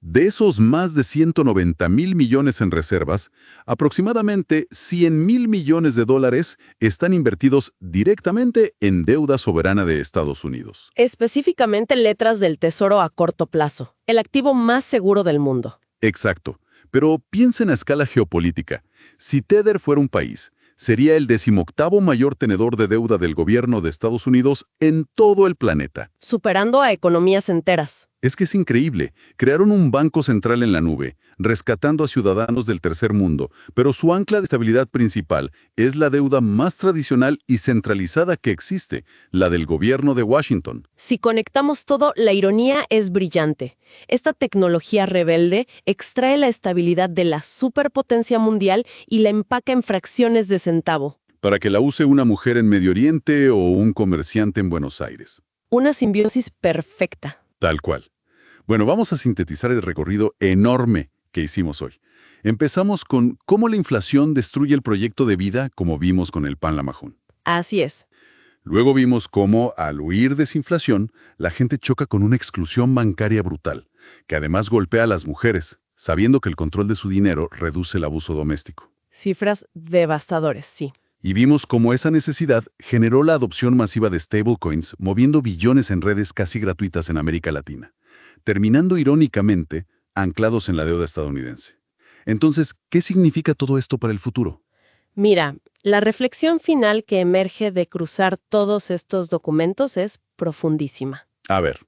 De esos más de 190.000 millones en reservas, aproximadamente 100.000 millones de dólares están invertidos directamente en deuda soberana de Estados Unidos. Específicamente letras del Tesoro a corto plazo, el activo más seguro del mundo. Exacto. Pero piensen a escala geopolítica. Si Tether fuera un país, sería el 18º mayor tenedor de deuda del gobierno de Estados Unidos en todo el planeta. Superando a economías enteras. Es que es increíble. Crearon un banco central en la nube, rescatando a ciudadanos del tercer mundo, pero su ancla de estabilidad principal es la deuda más tradicional y centralizada que existe, la del gobierno de Washington. Si conectamos todo, la ironía es brillante. Esta tecnología rebelde extrae la estabilidad de la superpotencia mundial y la empaca en fracciones de centavo. Para que la use una mujer en Medio Oriente o un comerciante en Buenos Aires. Una simbiosis perfecta. Tal cual. Bueno, vamos a sintetizar el recorrido enorme que hicimos hoy. Empezamos con cómo la inflación destruye el proyecto de vida, como vimos con el pan lamajón. Así es. Luego vimos cómo, al huir desinflación, la gente choca con una exclusión bancaria brutal, que además golpea a las mujeres, sabiendo que el control de su dinero reduce el abuso doméstico. Cifras devastadoras, sí. Y vimos cómo esa necesidad generó la adopción masiva de stablecoins, moviendo billones en redes casi gratuitas en América Latina, terminando irónicamente anclados en la deuda estadounidense. Entonces, ¿qué significa todo esto para el futuro? Mira, la reflexión final que emerge de cruzar todos estos documentos es profundísima. A ver,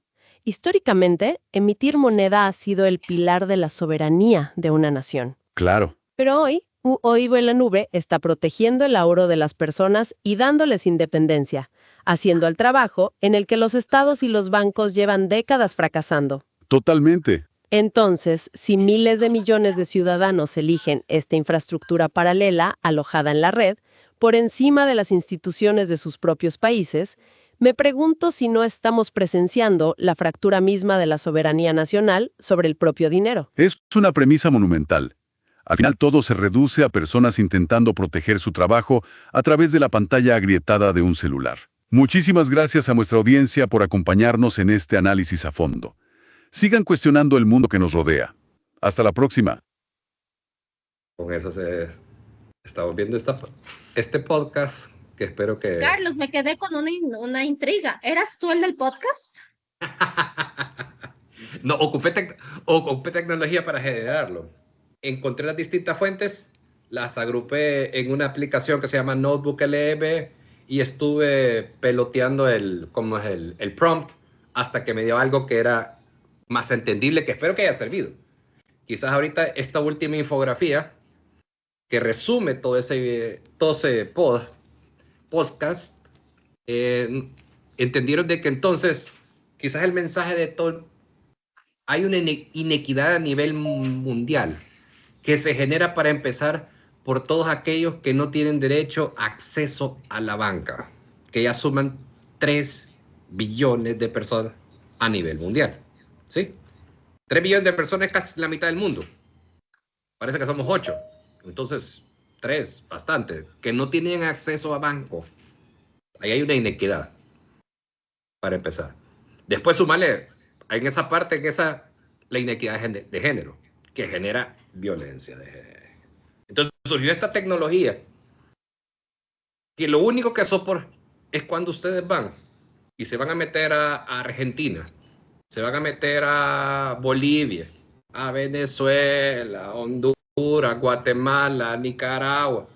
Históricamente, emitir moneda ha sido el pilar de la soberanía de una nación. claro. Pero hoy, OIVO en la nube está protegiendo el ahorro de las personas y dándoles independencia, haciendo el trabajo en el que los estados y los bancos llevan décadas fracasando. Totalmente. Entonces, si miles de millones de ciudadanos eligen esta infraestructura paralela alojada en la red, por encima de las instituciones de sus propios países, me pregunto si no estamos presenciando la fractura misma de la soberanía nacional sobre el propio dinero. Es una premisa monumental. Al final todo se reduce a personas intentando proteger su trabajo a través de la pantalla agrietada de un celular. Muchísimas gracias a nuestra audiencia por acompañarnos en este análisis a fondo. Sigan cuestionando el mundo que nos rodea. Hasta la próxima. Con eso estamos viendo este podcast que espero que... Carlos, me quedé con una intriga. ¿Eras tú el del podcast? No, ocupé tecnología para generarlo. Encontré las distintas fuentes, las agrupé en una aplicación que se llama Notebook LM y estuve peloteando el prompt hasta que me dio algo que era más entendible, que espero que haya servido. Quizás ahorita esta última infografía que resume todo ese podcast, entendieron de que entonces quizás el mensaje de todo, hay una inequidad a nivel mundial que se genera para empezar por todos aquellos que no tienen derecho a acceso a la banca, que ya suman 3 billones de personas a nivel mundial. ¿Sí? 3 billones de personas es casi la mitad del mundo. Parece que somos 8. Entonces, 3, bastante, que no tienen acceso a banco. Ahí hay una inequidad, para empezar. Después sumarle en esa parte, la inequidad de género, que genera violencia de género. Entonces surgió esta tecnología, que lo único que soporta es cuando ustedes van y se van a meter a Argentina, se van a meter a Bolivia, a Venezuela, a Honduras, Guatemala, Nicaragua,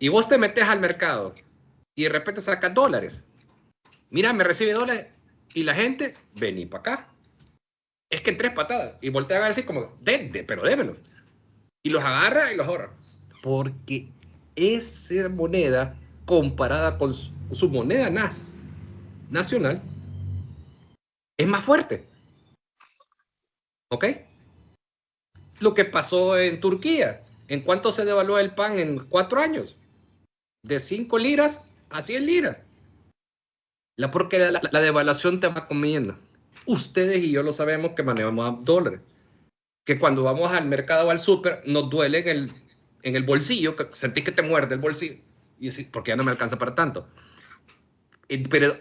y vos te metes al mercado y de repente sacas dólares. Mira, me recibe dólares y la gente, vení para acá. Es que en 3 patadas y voltea a ver así como, pero démelos. Y los agarra y los ahorra. Porque esa moneda, comparada con su moneda nacional, es más fuerte. ¿Ok? Lo que pasó en Turquía. ¿En cuánto se devaluó el pan en 4 años? De 5 liras a 100 liras. Porque la devaluación te va comiendo. Ustedes y yo lo sabemos que manejamos dólares. Que cuando vamos al mercado o al súper, nos duele en el bolsillo, que sentís que te muerde el bolsillo. Y decís, porque ya no me alcanza para tanto. Pero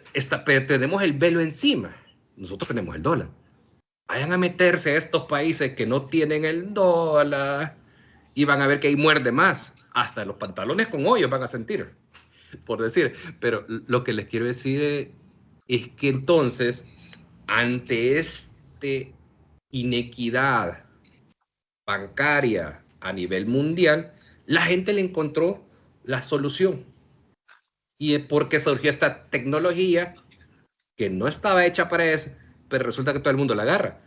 tenemos el velo encima. Nosotros tenemos el dólar. Vayan a meterse a estos países que no tienen el dólar y van a ver que ahí muerde más. Hasta los pantalones con hoyos van a sentir, por decir. Pero lo que les quiero decir es que entonces, ante inequidad bancaria a nivel mundial, la gente le encontró la solución. Y es porque surgió esta tecnología que no estaba hecha para eso, pero resulta que todo el mundo la agarra.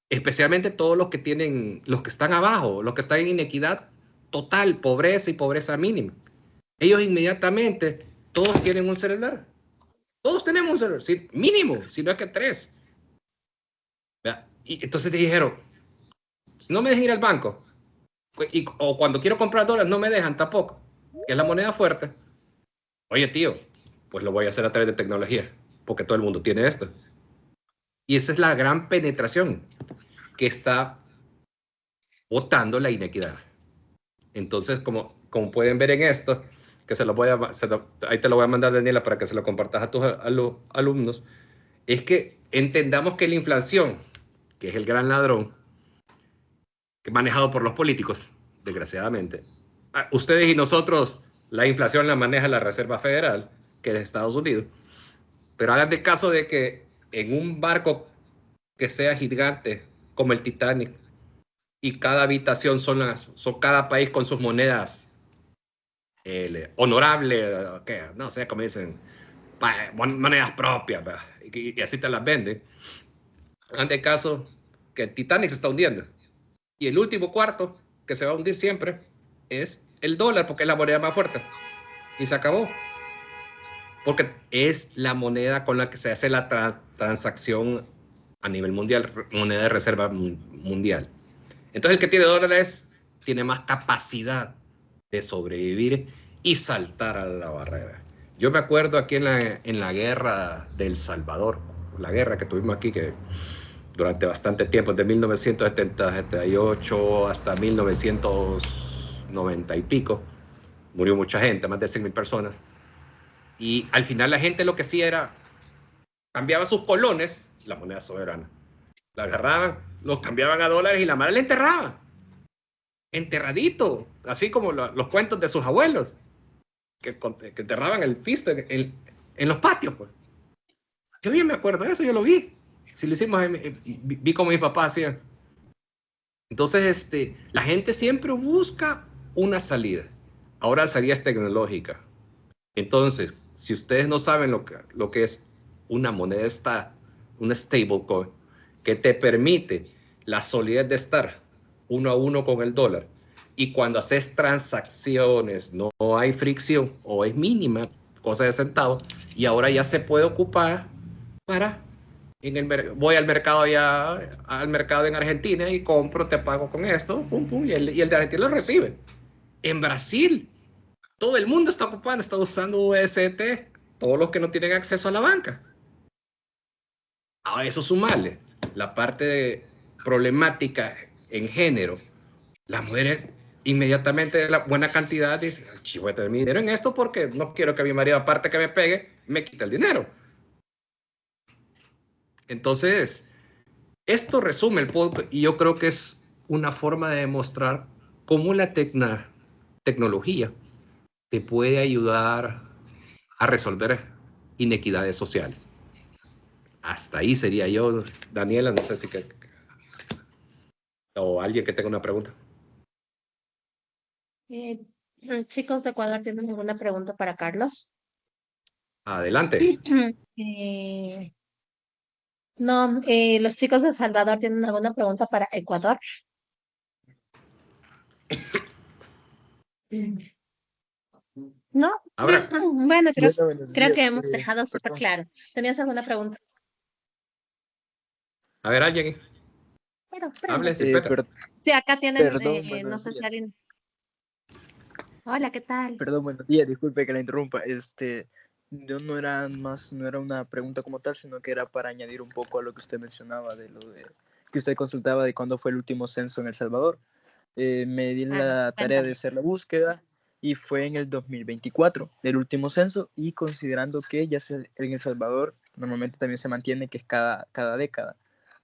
Especialmente todos los que tienen, los que están abajo, los que están en inequidad total, pobreza y pobreza mínima. Ellos inmediatamente, todos tienen un celular. Todos tenemos un celular, sí, mínimo, si no es que 3. Y entonces te dijeron, no me dejen ir al banco. O cuando quiero comprar dólares, no me dejan tampoco, que es la moneda fuerte. Oye, tío, pues lo voy a hacer a través de tecnología, porque todo el mundo tiene esto. Y esa es la gran penetración que está botando la inequidad. Entonces, como pueden ver en esto, que ahí te lo voy a mandar, Daniela, para que se lo compartas a tus alumnos, es que entendamos que la inflación, que es el gran ladrón, que es manejado por los políticos, desgraciadamente, ustedes y nosotros, la inflación la maneja la Reserva Federal, que es de Estados Unidos, pero hagan de caso de que en un barco que sea gigante, como el Titanic, y cada habitación son cada país con sus monedas honorables, no sé cómo dicen, monedas propias, y así te las venden. Hagan de caso que el Titanic se está hundiendo, y el último cuarto que se va a hundir siempre es el dólar, porque es la moneda más fuerte, y se acabó. Porque es la moneda con la que se hace la transacción a nivel mundial, moneda de reserva mundial. Entonces el que tiene dólares tiene más capacidad de sobrevivir y saltar a la barrera. Yo me acuerdo aquí en la guerra del Salvador, la guerra que tuvimos aquí, que durante bastante tiempo, de 1978 hasta 1990 y pico, murió mucha gente, más de 100,000 personas. Y al final la gente lo que hacía era, cambiaba sus colones, la moneda soberana, la agarraban, los cambiaban a dólares y la madre la enterraba. Enterradito, así como los cuentos de sus abuelos, que enterraban el pisto en los patios, pues. Yo bien me acuerdo de eso, yo lo vi. Si lo hicimos, vi como mi papá hacía. Entonces, la gente siempre busca una salida. Ahora la salida es tecnológica. Entonces, si ustedes no saben lo que es una moneda, una stablecoin, que te permite la solidez de estar uno a uno con el dólar, y cuando haces transacciones no hay fricción o es mínima, cosa de centavos, y ahora ya se puede ocupar para, voy al mercado en Argentina y compro, te pago con esto, pum, pum, y el de Argentina lo recibe. En Brasil, todo el mundo está ocupando, está usando UST, todos los que no tienen acceso a la banca. A eso sumarle la parte problemática en género. Las mujeres inmediatamente de la buena cantidad dicen, voy a tener mi dinero en esto porque no quiero que mi marido, aparte que me pegue, me quite el dinero. Entonces, esto resume el punto y yo creo que es una forma de demostrar cómo la tecnología te puede ayudar a resolver inequidades sociales. Hasta ahí sería yo, Daniela, no sé si o alguien que tenga una pregunta. Chicos de Ecuador, ¿tienen alguna pregunta para Carlos? Adelante. No, los chicos de El Salvador tienen alguna pregunta para Ecuador. ¿No? Ahora. Bueno, creo que hemos días, dejado súper perdón. claro. ¿Tenías alguna pregunta? A ver, alguien. Pero, Hable, sin pena. sí, acá tienen, Perdón, no buenos sé si días. alguien. Hola, ¿qué tal? Perdón, buenos días, disculpe que la interrumpa. Yo no era una pregunta como tal, sino que era para añadir un poco a lo que usted mencionaba, que usted consultaba de cuándo fue el último censo en El Salvador. Me di la tarea de hacer la búsqueda y fue en el 2024, el último censo, y considerando que en El Salvador normalmente también se mantiene que es cada década,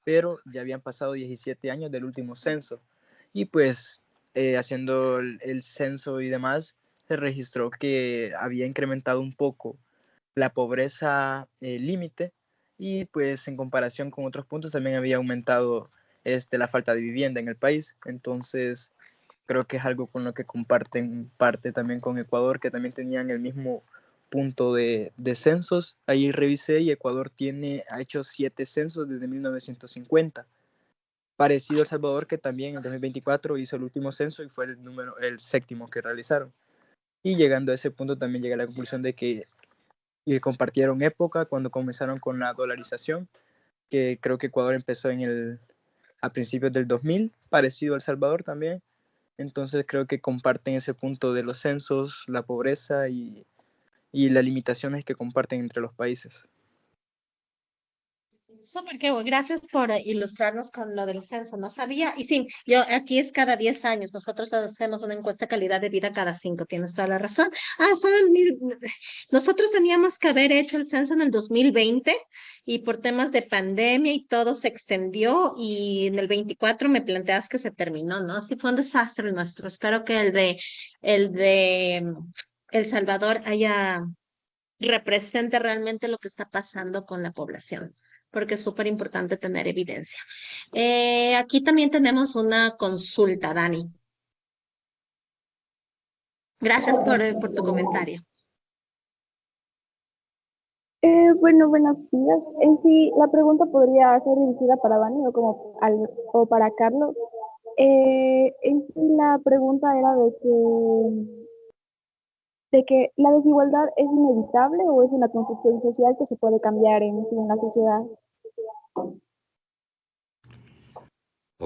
pero ya habían pasado 17 años del último censo. Y pues haciendo el censo y demás, se registró que había incrementado un poco la pobreza límite y pues en comparación con otros puntos también había aumentado la falta de vivienda en el país. Entonces, creo que es algo con lo que comparten parte también con Ecuador, que también tenían el mismo punto de censos. Ahí revisé y Ecuador ha hecho 7 censos desde 1950. Parecido a El Salvador, que también en 2024 hizo el último censo y fue el 7º que realizaron. Y llegando a ese punto también llegué a la conclusión de que compartieron época cuando comenzaron con la dolarización, que creo que Ecuador empezó a principios del 2000, parecido a El Salvador también. Entonces creo que comparten ese punto de los censos, la pobreza y las limitaciones que comparten entre los países. Súper, qué bueno. Gracias por ilustrarnos con lo del censo. No sabía. Y sí, yo aquí es cada 10 años. Nosotros hacemos una encuesta de calidad de vida cada 5. Tienes toda la razón. Nosotros teníamos que haber hecho el censo en el 2020 y por temas de pandemia y todo se extendió y en el 24 me planteas que se terminó, ¿no? Sí, fue un desastre el nuestro. Espero que el de El Salvador represente realmente lo que está pasando con la población, porque es súper importante tener evidencia. Aquí también tenemos una consulta, Dani. Gracias por tu comentario. Bueno, buenos días. En sí, la pregunta podría ser dirigida para Dani o para Carlos. En sí, la pregunta era de que la desigualdad es inevitable o es una construcción social que se puede cambiar en la sociedad. Ok.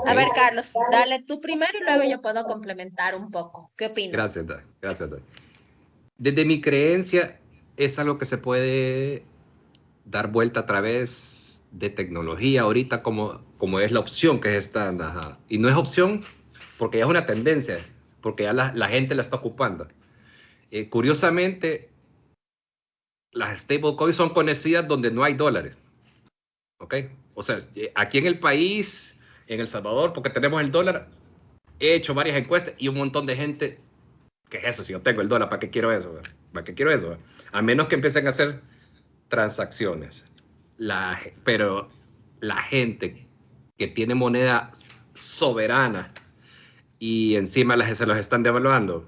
A ver, Carlos, dale tú primero y luego yo puedo complementar un poco. ¿Qué opinas? Gracias, Dan. Gracias, Dan. Desde mi creencia, es algo que se puede dar vuelta a través de tecnología ahorita como es la opción que es esta. Ajá. Y no es opción porque ya es una tendencia, porque ya la gente la está ocupando. Curiosamente, las stablecoins son conocidas donde no hay dólares. ¿Ok? O sea, aquí en el país, en El Salvador, porque tenemos el dólar, he hecho varias encuestas y un montón de gente, ¿qué es eso? Si yo tengo el dólar, ¿para qué quiero eso? ¿Para qué quiero eso? A menos que empiecen a hacer transacciones. Pero la gente que tiene moneda soberana y encima se los están devaluando,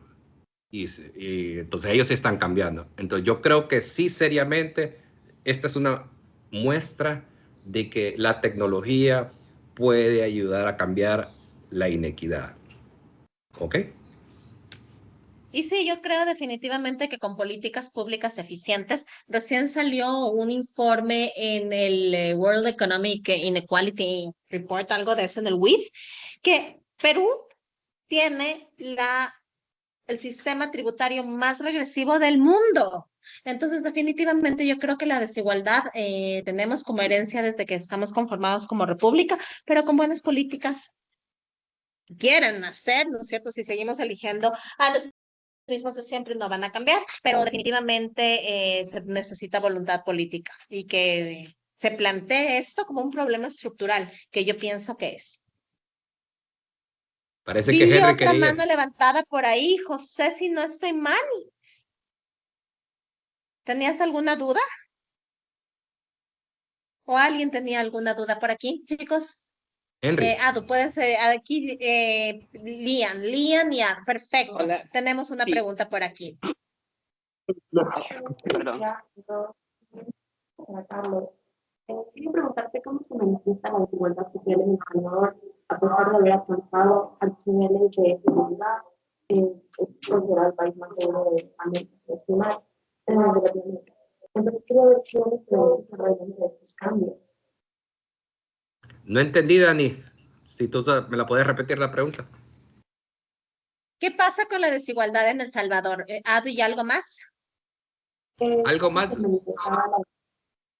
y entonces ellos se están cambiando. Entonces yo creo que sí, seriamente, esta es una muestra de que la tecnología puede ayudar a cambiar la inequidad. ¿Ok? Y sí, yo creo definitivamente que con políticas públicas eficientes, recién salió un informe en el World Economic Inequality Report, algo de eso en el WIF, que Perú tiene el sistema tributario más regresivo del mundo. Entonces, definitivamente yo creo que la desigualdad tenemos como herencia desde que estamos conformados como república, pero con buenas políticas quieren hacer, ¿no es cierto? Si seguimos eligiendo a los mismos de siempre no van a cambiar, pero definitivamente se necesita voluntad política y que se plantee esto como un problema estructural, que yo pienso que es. Parece que Vi Henry otra quería. mano levantada por ahí, José, si no estoy mal. ¿Tenías alguna duda? ¿O alguien tenía alguna duda por aquí, chicos? Henry. Adu, puedes aquí, Lian y Adu, perfecto. Hola. Tenemos una Sí. pregunta por aquí. Perdón. Carlos, quiero preguntarte cómo se manifiesta la desigualdad social en El Salvador, a pesar de haber alcanzado altos niveles de desigualdad, es considerado el país más pobre de América Central, de Latinoamérica. Entonces, quiero ver qué es el desarrollo de estos cambios. No entendí, Dani. Si tú me la puedes repetir la pregunta. ¿Qué pasa con la desigualdad en El Salvador? Adu, ¿y algo más? ¿Algo más? Se manifestaba la desigualdad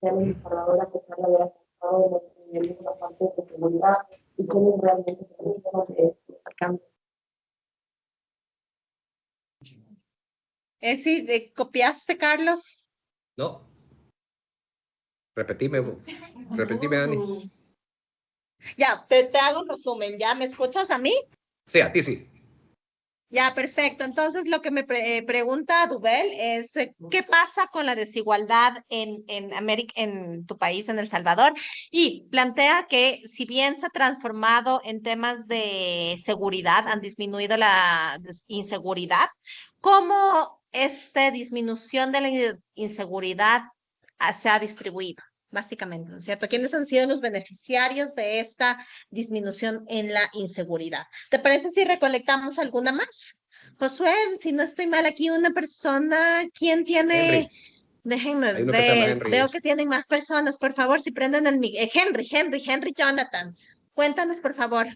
en El Salvador, a pesar de haber alcanzado los niveles más altos de desigualdad, y cómo realmente se manifiestan estos cambios. Sí, ¿copiaste, Carlos? No. Repetime, Dani. Ya, te hago un resumen. ¿Ya me escuchas a mí? Sí, a ti sí. Ya, perfecto. Entonces, lo que me pregunta Dubel es, ¿qué pasa con la desigualdad en América, en tu país, en El Salvador? Y plantea que si bien se ha transformado en temas de seguridad, han disminuido la inseguridad, ¿cómo esta disminución de la inseguridad se ha distribuido? Básicamente, ¿no es cierto? ¿Quiénes han sido los beneficiarios de esta disminución en la inseguridad? ¿Te parece si recolectamos alguna más? Josué, si no estoy mal aquí, una persona, ¿quién tiene? Henry, Déjenme hay uno que se llama ver, Henry. veo que tienen más personas, por favor, si prenden el Henry Jonathan, cuéntanos, por favor.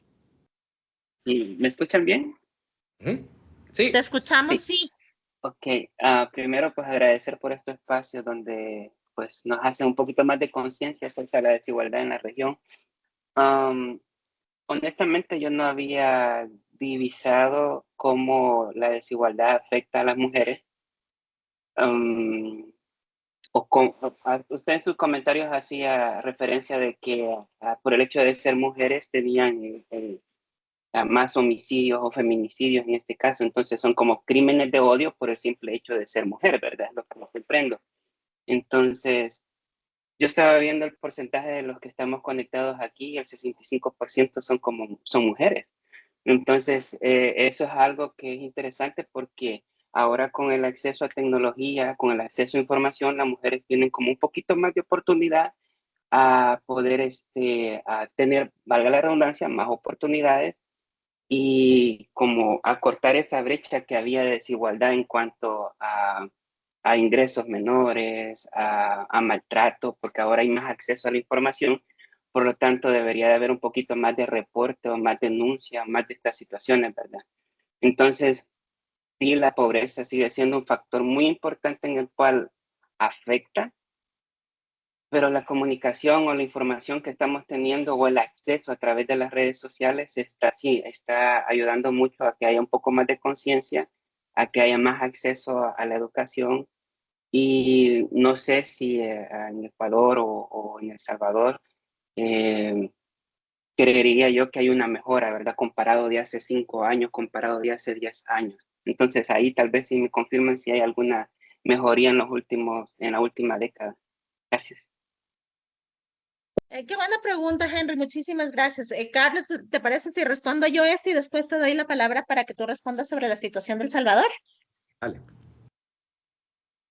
¿Y me escuchan bien? Ujú. Te Sí, escuchamos, Sí. sí. Ok, primero pues agradecer por este espacio donde pues nos hace un poquito más de conciencia acerca de la desigualdad en la región. Am, Honestamente yo no había divisado cómo la desigualdad afecta a las mujeres. Am, Usted en sus comentarios hacía referencia de que por el hecho de ser mujeres tenían más homicidios o feminicidios en este caso, entonces son como crímenes de odio por el simple hecho de ser mujer, ¿verdad? Es lo que comprendo. Entonces, yo estaba viendo el porcentaje de los que estamos conectados aquí, el 65% son mujeres. Entonces, eso es algo que es interesante porque ahora con el acceso a tecnología, con el acceso a información, las mujeres tienen como un poquito más de oportunidad a poder a tener, valga la redundancia, más oportunidades y como acortar esa brecha que había de desigualdad en cuanto a ingresos menores, a maltrato, porque ahora hay más acceso a la información, por lo tanto debería de haber un poquito más de reporte o más denuncia, más de estas situaciones, ¿verdad? Entonces, sí, la pobreza sigue siendo un factor muy importante en el cual afecta, pero la comunicación o la información que estamos teniendo o el acceso a través de las redes sociales está ayudando mucho a que haya un poco más de conciencia, a que haya más acceso a la educación. Y no sé si en Ecuador o en El Salvador, eh, creería yo que hay una mejora, ¿verdad? Comparado de hace 5 años, comparado de hace 10 años. Entonces ahí tal vez sí me confirman si hay alguna mejoría en la última década. Gracias. Qué buena pregunta, Henry, muchísimas gracias. Carlos, ¿te parece si respondo yo esto y después te doy la palabra para que tú respondas sobre la situación del Salvador? vale.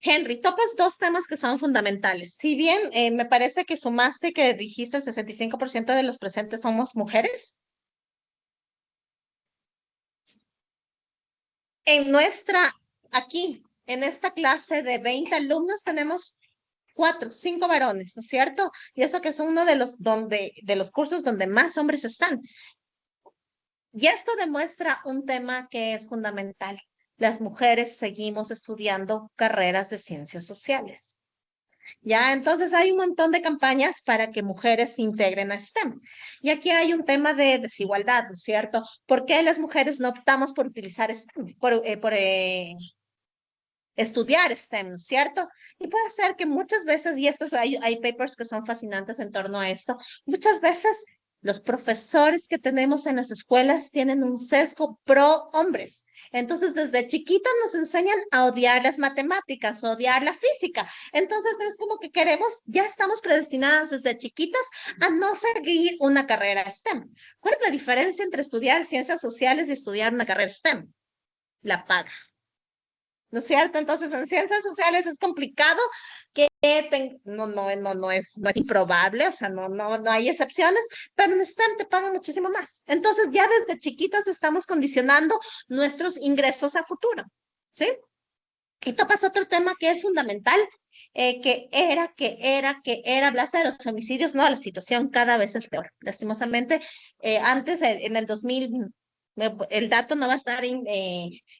Henry, topas dos temas que son fundamentales. Si bien me parece que sumaste que dijiste el 65% de los presentes somos mujeres, en aquí, en esta clase de 20 alumnos, tenemos 4, 5 varones, ¿no es cierto? Y eso que es uno de los cursos donde más hombres están. Y esto demuestra un tema que es fundamental. Las mujeres seguimos estudiando carreras de ciencias sociales. Ya, entonces hay un montón de campañas para que mujeres se integren a STEM. Y aquí hay un tema de desigualdad, ¿no es cierto? ¿Por qué las mujeres no optamos por utilizar STEM, por estudiar STEM, ¿no es cierto? Y puede ser que muchas veces, y estos hay papers que son fascinantes en torno a esto, muchas veces los profesores que tenemos en las escuelas tienen un sesgo pro hombres. Entonces, desde chiquitas nos enseñan a odiar las matemáticas, odiar la física. Entonces, es como que queremos, ya estamos predestinadas desde chiquitas a no seguir una carrera STEM. ¿Cuál es la diferencia entre estudiar ciencias sociales y estudiar una carrera STEM? La paga. ¿No es cierto? Entonces, en ciencias sociales es complicado que no es improbable, o sea, no hay excepciones, pero en STEM te pagan muchísimo más. Entonces, ya desde chiquitas estamos condicionando nuestros ingresos a futuro, ¿sí? Y topas otro tema que es fundamental, hablaste de los homicidios, no, la situación cada vez es peor. Lastimosamente, antes, en el 2000, el dato no va a estar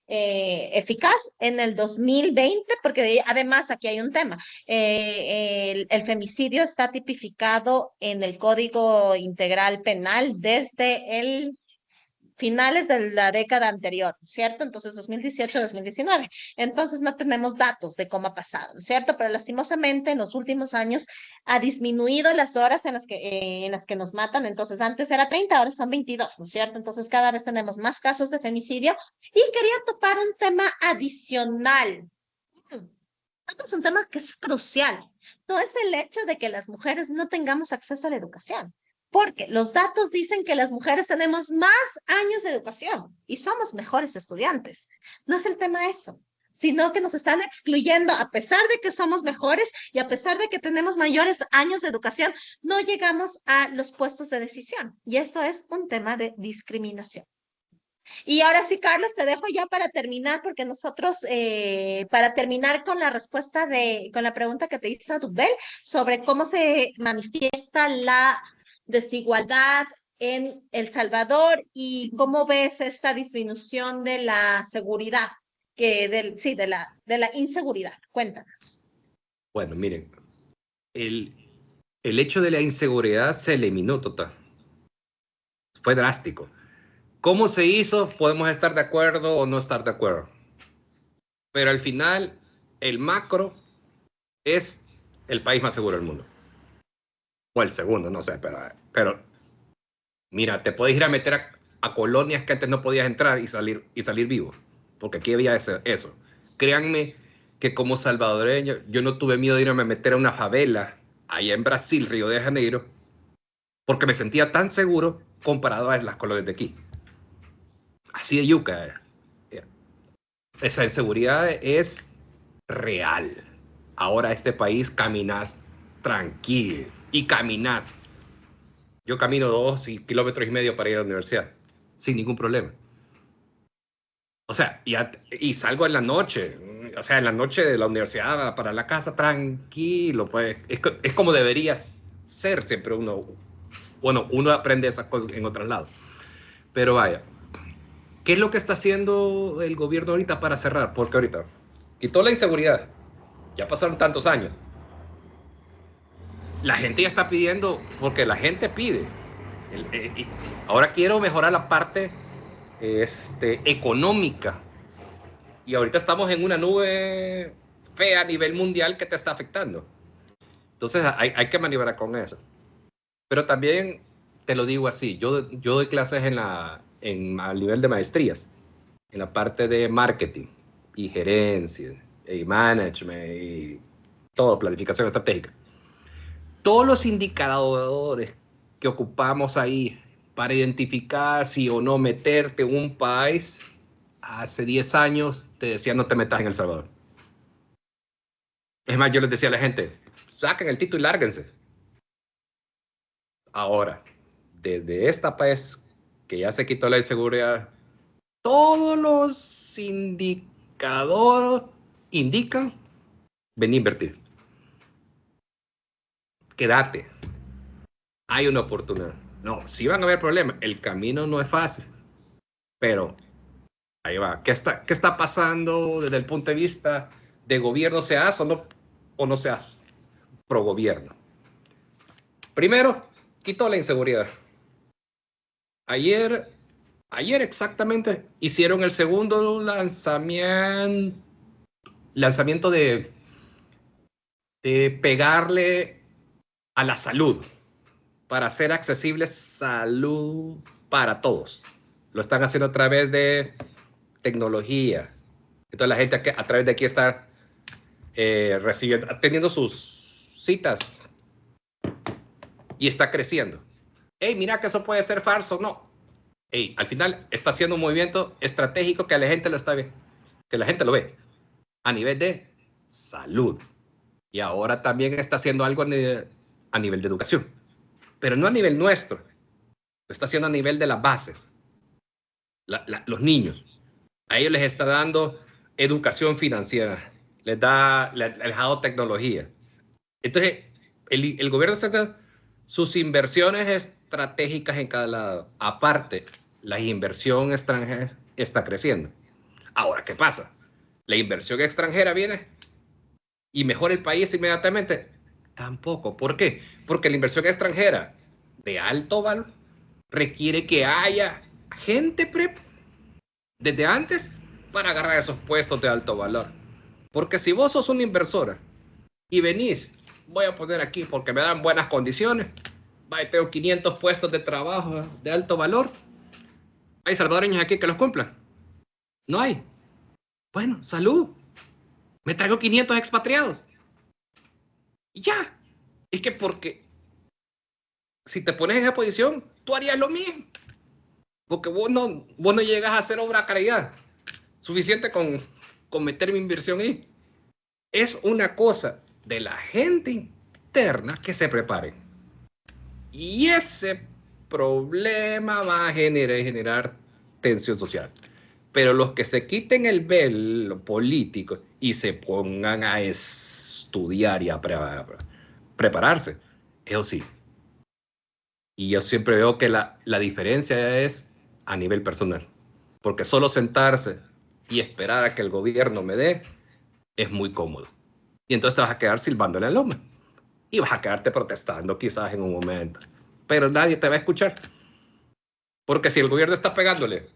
eficaz en el 2020, porque además aquí hay un tema. El femicidio está tipificado en el Código Integral Penal desde el finales de la década anterior, ¿cierto? Entonces, 2018-2019. Entonces, no tenemos datos de cómo ha pasado, ¿no es cierto? Pero lastimosamente, en los últimos años ha disminuido las horas en las que nos matan. Entonces, antes era 30, ahora son 22, ¿no es cierto? Entonces, cada vez tenemos más casos de femicidio. Y quería topar un tema adicional. Es un tema que es crucial. No es el hecho de que las mujeres no tengamos acceso a la educación, porque los datos dicen que las mujeres tenemos más años de educación y somos mejores estudiantes. No es el tema eso, sino que nos están excluyendo a pesar de que somos mejores y a pesar de que tenemos mayores años de educación, no llegamos a los puestos de decisión. Y eso es un tema de discriminación. Y ahora sí, Carlos, te dejo ya para terminar, porque nosotros, para terminar con la respuesta con la pregunta que te hizo Dubel sobre cómo se manifiesta la desigualdad en El Salvador y cómo ves esta disminución de la seguridad, de la inseguridad. Cuéntanos. Bueno, miren, el hecho de la inseguridad se eliminó total. Fue drástico. ¿Cómo se hizo? Podemos estar de acuerdo o no estar de acuerdo. Pero al final, el macro es el país más seguro del mundo. O el segundo, no sé, pero mira, te puedes ir a meter a colonias que antes no podías entrar y salir vivo. Porque aquí había eso. Créanme que como salvadoreño, yo no tuve miedo de irme a meter a una favela allá en Brasil, Río de Janeiro, porque me sentía tan seguro comparado a las colonias de aquí. Así de yuca. Esa inseguridad es real. Ahora este país caminas tranquilo y caminas. Yo camino 2,5 kilómetros para ir a la universidad sin ningún problema. O sea, y salgo en la noche. O sea, en la noche de la universidad para la casa tranquilo. Pues es como debería ser siempre uno. Bueno, uno aprende esas cosas en otros lados. Pero vaya. ¿Qué es lo que está haciendo el gobierno ahorita para cerrar? Porque ahorita quitó la inseguridad. Ya pasaron tantos años. La gente ya está pidiendo, porque la gente pide. Ahora quiero mejorar la parte económica. Y ahorita estamos en una nube fea a nivel mundial que te está afectando. Entonces hay que maniobrar con eso. Pero también te lo digo así. Yo doy clases al nivel de maestrías, en la parte de marketing y gerencia y management y todo, planificación estratégica. Todos los indicadores que ocupamos ahí para identificar si o no meterte en un país, hace 10 años te decía no te metas en El Salvador. Es más, yo les decía a la gente, saquen el título y lárguense. Ahora, desde esta país que ya se quitó la inseguridad, todos los indicadores indican ven a invertir. Quédate. Hay una oportunidad. No, sí van a haber problemas. El camino no es fácil, pero ahí va. ¿Qué está pasando desde el punto de vista de gobierno, se hace o no se hace? Pro gobierno. Primero, quitó la inseguridad. Ayer exactamente hicieron el segundo lanzamiento de pegarle a la salud para hacer accesible salud para todos. Lo están haciendo a través de tecnología. Entonces la gente a través de aquí está teniendo sus citas y está creciendo. Hey, mira que eso puede ser falso. No. Hey, al final está haciendo un movimiento estratégico que la gente lo ve a nivel de salud. Y ahora también está haciendo algo a nivel de educación. Pero no a nivel nuestro. Lo está haciendo a nivel de las bases. Los niños. A ellos les está dando educación financiera. Les ha dado tecnología. Entonces, el gobierno está haciendo sus inversiones estratégicas en cada lado. Aparte, la inversión extranjera está creciendo. Ahora, ¿qué pasa? La inversión extranjera viene y mejora el país inmediatamente. Tampoco. ¿Por qué? Porque la inversión extranjera de alto valor requiere que haya gente prep desde antes para agarrar esos puestos de alto valor. Porque si vos sos una inversora y venís, voy a poner aquí porque me dan buenas condiciones, tengo 500 puestos de trabajo de alto valor, ¿hay salvadoreños aquí que los cumplan? No hay. Bueno, salud. Me traigo 500 expatriados. Y ya. Es que porque si te pones en esa posición, tú harías lo mismo. Porque vos no llegas a hacer obra a caridad. Suficiente con meter mi inversión ahí. Es una cosa de la gente interna que se preparen. Y ese problema va a generar tensión social. Pero los que se quiten el velo político y se pongan a estudiar y a prepararse, eso sí. Y yo siempre veo que la diferencia es a nivel personal. Porque solo sentarse y esperar a que el gobierno me dé es muy cómodo. Y entonces te vas a quedar silbándole al loma. Y vas a quedarte protestando quizás en un momento. Pero nadie te va a escuchar. Porque si el gobierno está pegándole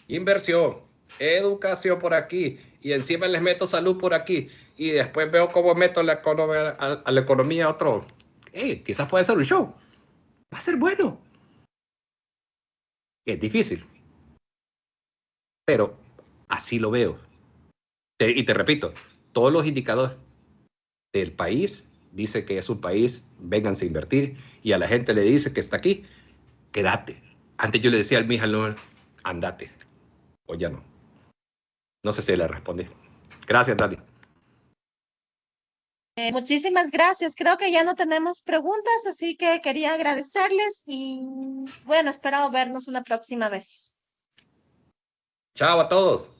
inversión, educación por aquí, y encima les meto salud por aquí, y después veo cómo meto la economía, a la economía a otro, quizás puede ser un show. Va a ser bueno. Es difícil. Pero así lo veo. Y te repito, todos los indicadores del país dice que es un país, vénganse a invertir, y a la gente le dice que está aquí, quédate. Antes yo le decía a mi hija, andate, o ya no. No sé si le respondí. Gracias, Dani. Muchísimas gracias. Creo que ya no tenemos preguntas, así que quería agradecerles y bueno, espero vernos una próxima vez. Chao a todos.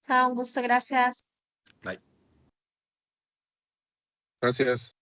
Chao, un gusto, gracias. Bye. Gracias.